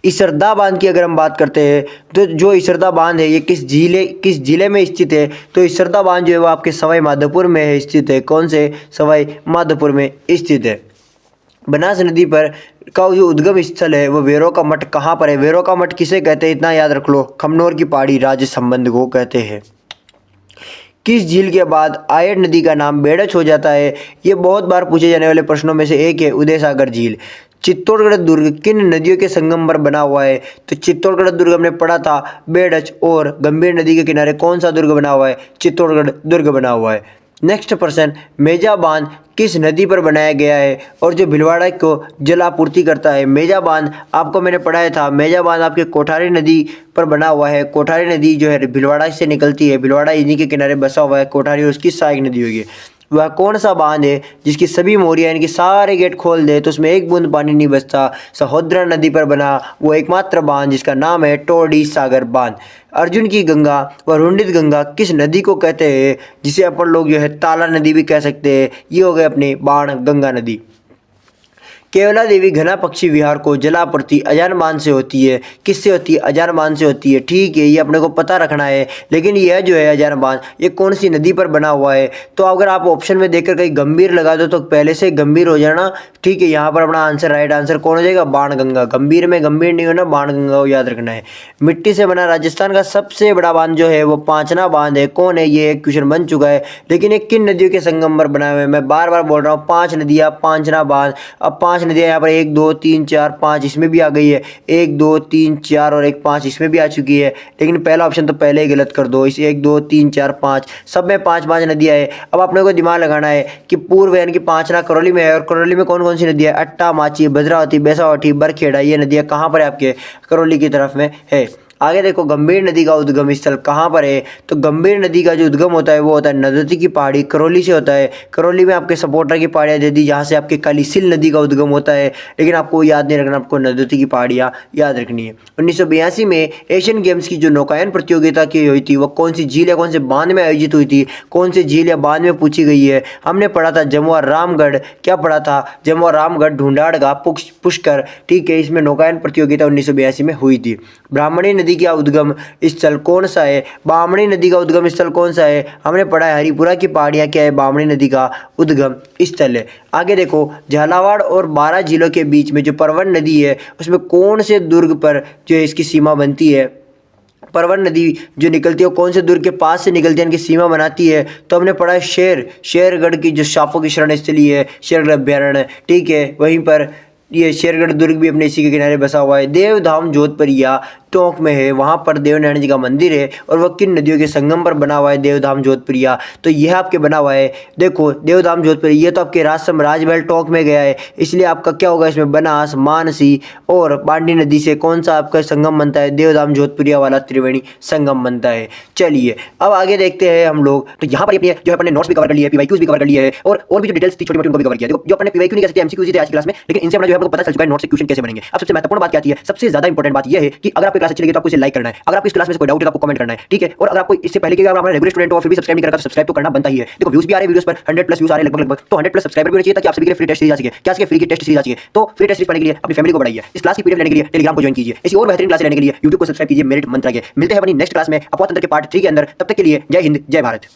इसरदा बांध की अगर हम बात करते हैं तो जो इसरदा बांध है ये किस जिले में स्थित है? तो इसरदा बांध जो है वो आपके सवाई माधोपुर में है स्थित है। कौन से? सवाई माधोपुर में स्थित है। बनास नदी पर का जो उद्गम स्थल है वो वेरो का मठ कहाँ पर है? वेरो का मठ किसे कहते हैं? इतना याद रख लो, खमनोर की पहाड़ी राज्य संबंध को कहते हैं। किस झील के बाद आयड़ नदी का नाम बेड़च हो जाता है? ये बहुत बार पूछे जाने वाले प्रश्नों में से एक है उदय सागर झील। चित्तौड़गढ़ दुर्ग किन नदियों के संगम पर बना हुआ है? तो चित्तौड़गढ़ दुर्ग हमने पढ़ा था बेड़च और गंभीर नदी के किनारे कौन सा दुर्ग बना हुआ है? चित्तौड़गढ़ दुर्ग बना हुआ है। नेक्स्ट प्रश्न, मेजा बांध किस नदी पर बनाया गया है और जो भीलवाड़ा को जल आपूर्ति करता है? मेजा बांध आपको मैंने पढ़ाया था, मेजा बांध आपके कोठारी नदी पर बना हुआ है। कोठारी नदी जो है भीलवाड़ा से निकलती है, भीलवाड़ा इन्हीं के किनारे बसा हुआ है। कोठारी उसकी सहायक नदी होगी। वह कौन सा बांध है जिसकी सभी मोरियां यानी कि सारे गेट खोल दे तो उसमें एक बूंद पानी नहीं बचता? सहोदरा नदी पर बना वो एकमात्र बांध जिसका नाम है टोडी सागर बांध। अर्जुन की गंगा व रुंडित गंगा किस नदी को कहते हैं? जिसे अपन लोग जो है ताला नदी भी कह सकते हैं। ये हो गए अपनी बाण गंगा नदी। केवला देवी घना पक्षी विहार को जलापूर्ति अजान बांध से होती है। किससे होती है? अजान बांध से होती है। ठीक है, ये अपने को पता रखना है। लेकिन यह जो है अजान बांध ये कौन सी नदी पर बना हुआ है? तो अगर आप ऑप्शन में देखकर कहीं गंभीर लगा दो तो पहले से गंभीर हो जाना। ठीक है, यहाँ पर अपना आंसर राइट आंसर कौन हो जाएगा? बाण गंगा। गंभीर में गंभीर नहीं होना, बाण गंगा को याद रखना है। मिट्टी से बना राजस्थान का सबसे बड़ा बांध जो है वो पांचना बांध है। कौन है? ये एक क्वेश्चन बन चुका है। लेकिन ये किन नदियों के संगम पर बना हुआ है? मैं बार बार बोल रहा हूँ 5 नदियाँ, पांचना बांध। अब 5 नदियाँ यहाँ पर 1 2 3 4 5 इसमें भी आ गई है, 1 2 3 4 और 1 5 इसमें भी आ चुकी है। लेकिन पहला ऑप्शन तो पहले ही गलत कर दो, इस 1 2 3 4 5 सब में 5 नदियाँ है। अब अपने को दिमाग लगाना है कि पूर्व यानी कि 5 ना करौली में है, और करौली में कौन कौन सी नदियाँ है, अट्टा, माची, भद्रावती, बेसावटी, बरखेड़ा, ये नदियाँ कहाँ पर है आपके करौली की तरफ में है। आगे देखो गंभीर नदी का उद्गम स्थल कहाँ पर है, तो गंभीर नदी का जो उद्गम होता है वो होता है नदौती की पहाड़ी, करौली से होता है। करौली में आपके सपोर्टर की पहाड़ियाँ दे दी जहाँ से आपके कालीसिल नदी का उद्गम होता है, लेकिन आपको याद नहीं रखना, आपको नदौती की पहाड़ियाँ याद रखनी है। 1982 में एशियन गेम्स की जो नौकायन प्रतियोगिता की हुई थी वो कौन सी झील या कौन से बांध में आयोजित हुई थी, कौन से झील या बांध में पूछी गई है। हमने पढ़ा था जमुआ रामगढ़, क्या पढ़ा था, जमुआ रामगढ़ ढूंढाड़ का पुष्कर, ठीक है। इसमें नौकायन प्रतियोगिता 1982 में हुई थी। ब्राह्मणी नदी का उद्गम स्थल कौन सा है, बामणी नदी का उद्गम स्थल कौन सा है, हमने पढ़ा है हरिपुरा की पहाड़ियाँ क्या है, बामणी नदी का उद्गम स्थल है। आगे देखो झालावाड़ और 12 जिलों के बीच में जो परवन नदी है उसमें कौन से दुर्ग पर जो है इसकी सीमा बनती है। परवन नदी जो निकलती है वो कौन से दुर्ग के पास से निकलती है, इनकी सीमा बनाती है, तो हमने पढ़ा है शेरगढ़ की जो सांपों की शरण स्थली है, शेरगढ़ अभ्यारण्य, ठीक है। वहीं पर ये शेरगढ़ दुर्ग भी अपने इसी के किनारे बसा हुआ है। देवधाम जोधपुरिया टोंक में है, वहाँ पर देवनारायण जी का मंदिर है, और वह किन नदियों के संगम पर बना हुआ है, देवधाम जोधपुरिया, तो यह आपके बना हुआ है। देखो देवधाम जोधपुरिया ये तो आपके राजमहल टोंक में गया है, इसलिए आपका क्या होगा इसमें बनास, मानसी और पांडी नदी से कौन सा आपका संगम बनता है, देवधाम जोधपुरिया वाला त्रिवेणी संगम बनता है। चलिए अब आगे देखते हैं हम लोग, तो यहाँ पर अपने जो है अपने नोट्स भी कवर कर लिए, पीवाईक्यूज भी कवर कर लिए है, और भी जो डिटेल्स थी छोटी मोटी उनको भी कवर किया। देखो जो अपने पीवाईक्यू नहीं कह सकते एमसीक्यू थे आज की क्लास में, लेकिन इनसे अपना जो है आपको पता चल चुका है नोट्स से क्वेश्चन कैसे बनेंगे। अब सबसे महत्वपूर्ण बात क्या आती है, सबसे ज्यादा इंपॉर्टेंट बात यह है कि अगर आपको क्लास अच्छी लगी तो आपको इसे लाइक करना है, अगर आपको इस क्लास में कोई डाउट है तो आपको कमेंट करना है, ठीक है। और अगर आपको इससे पहले कि अगर आप रेगुलर स्टूडेंट हो और फिर भी सब्सक्राइब नहीं करा तो सब्सक्राइब तो करना बनता ही है। देखो व्यूज भी आ रहे हैं वीडियोस पर, 100+ व्यूज आ रहे हैं लगभग, तो 100+ सब्सक्राइबर भी होने चाहिए ताकि आप सभी के लिए फ्री टेस्ट सीरीज आ सके। क्या सके फ्री की टेस्ट सीरीज आ सके, तो फ्री टेस्ट सीरीज पढ़ने के लिए अपनी फैमिली को बढ़ाइए, इस क्लास की पीडीएफ लेने के लिए टेलीग्राम को ज्वाइन कीजिए, ऐसी और बेहतरीन क्लास लेने के लिए यूट्यूब को सब्सक्राइब कीजिए मेरिट मंत्रा के। मिलते हैं अपनी नेक्स्ट क्लास में अपवाद तंत्र के पार्ट 3 के अंदर, तब तक के लिए जय हिंद जय भारत।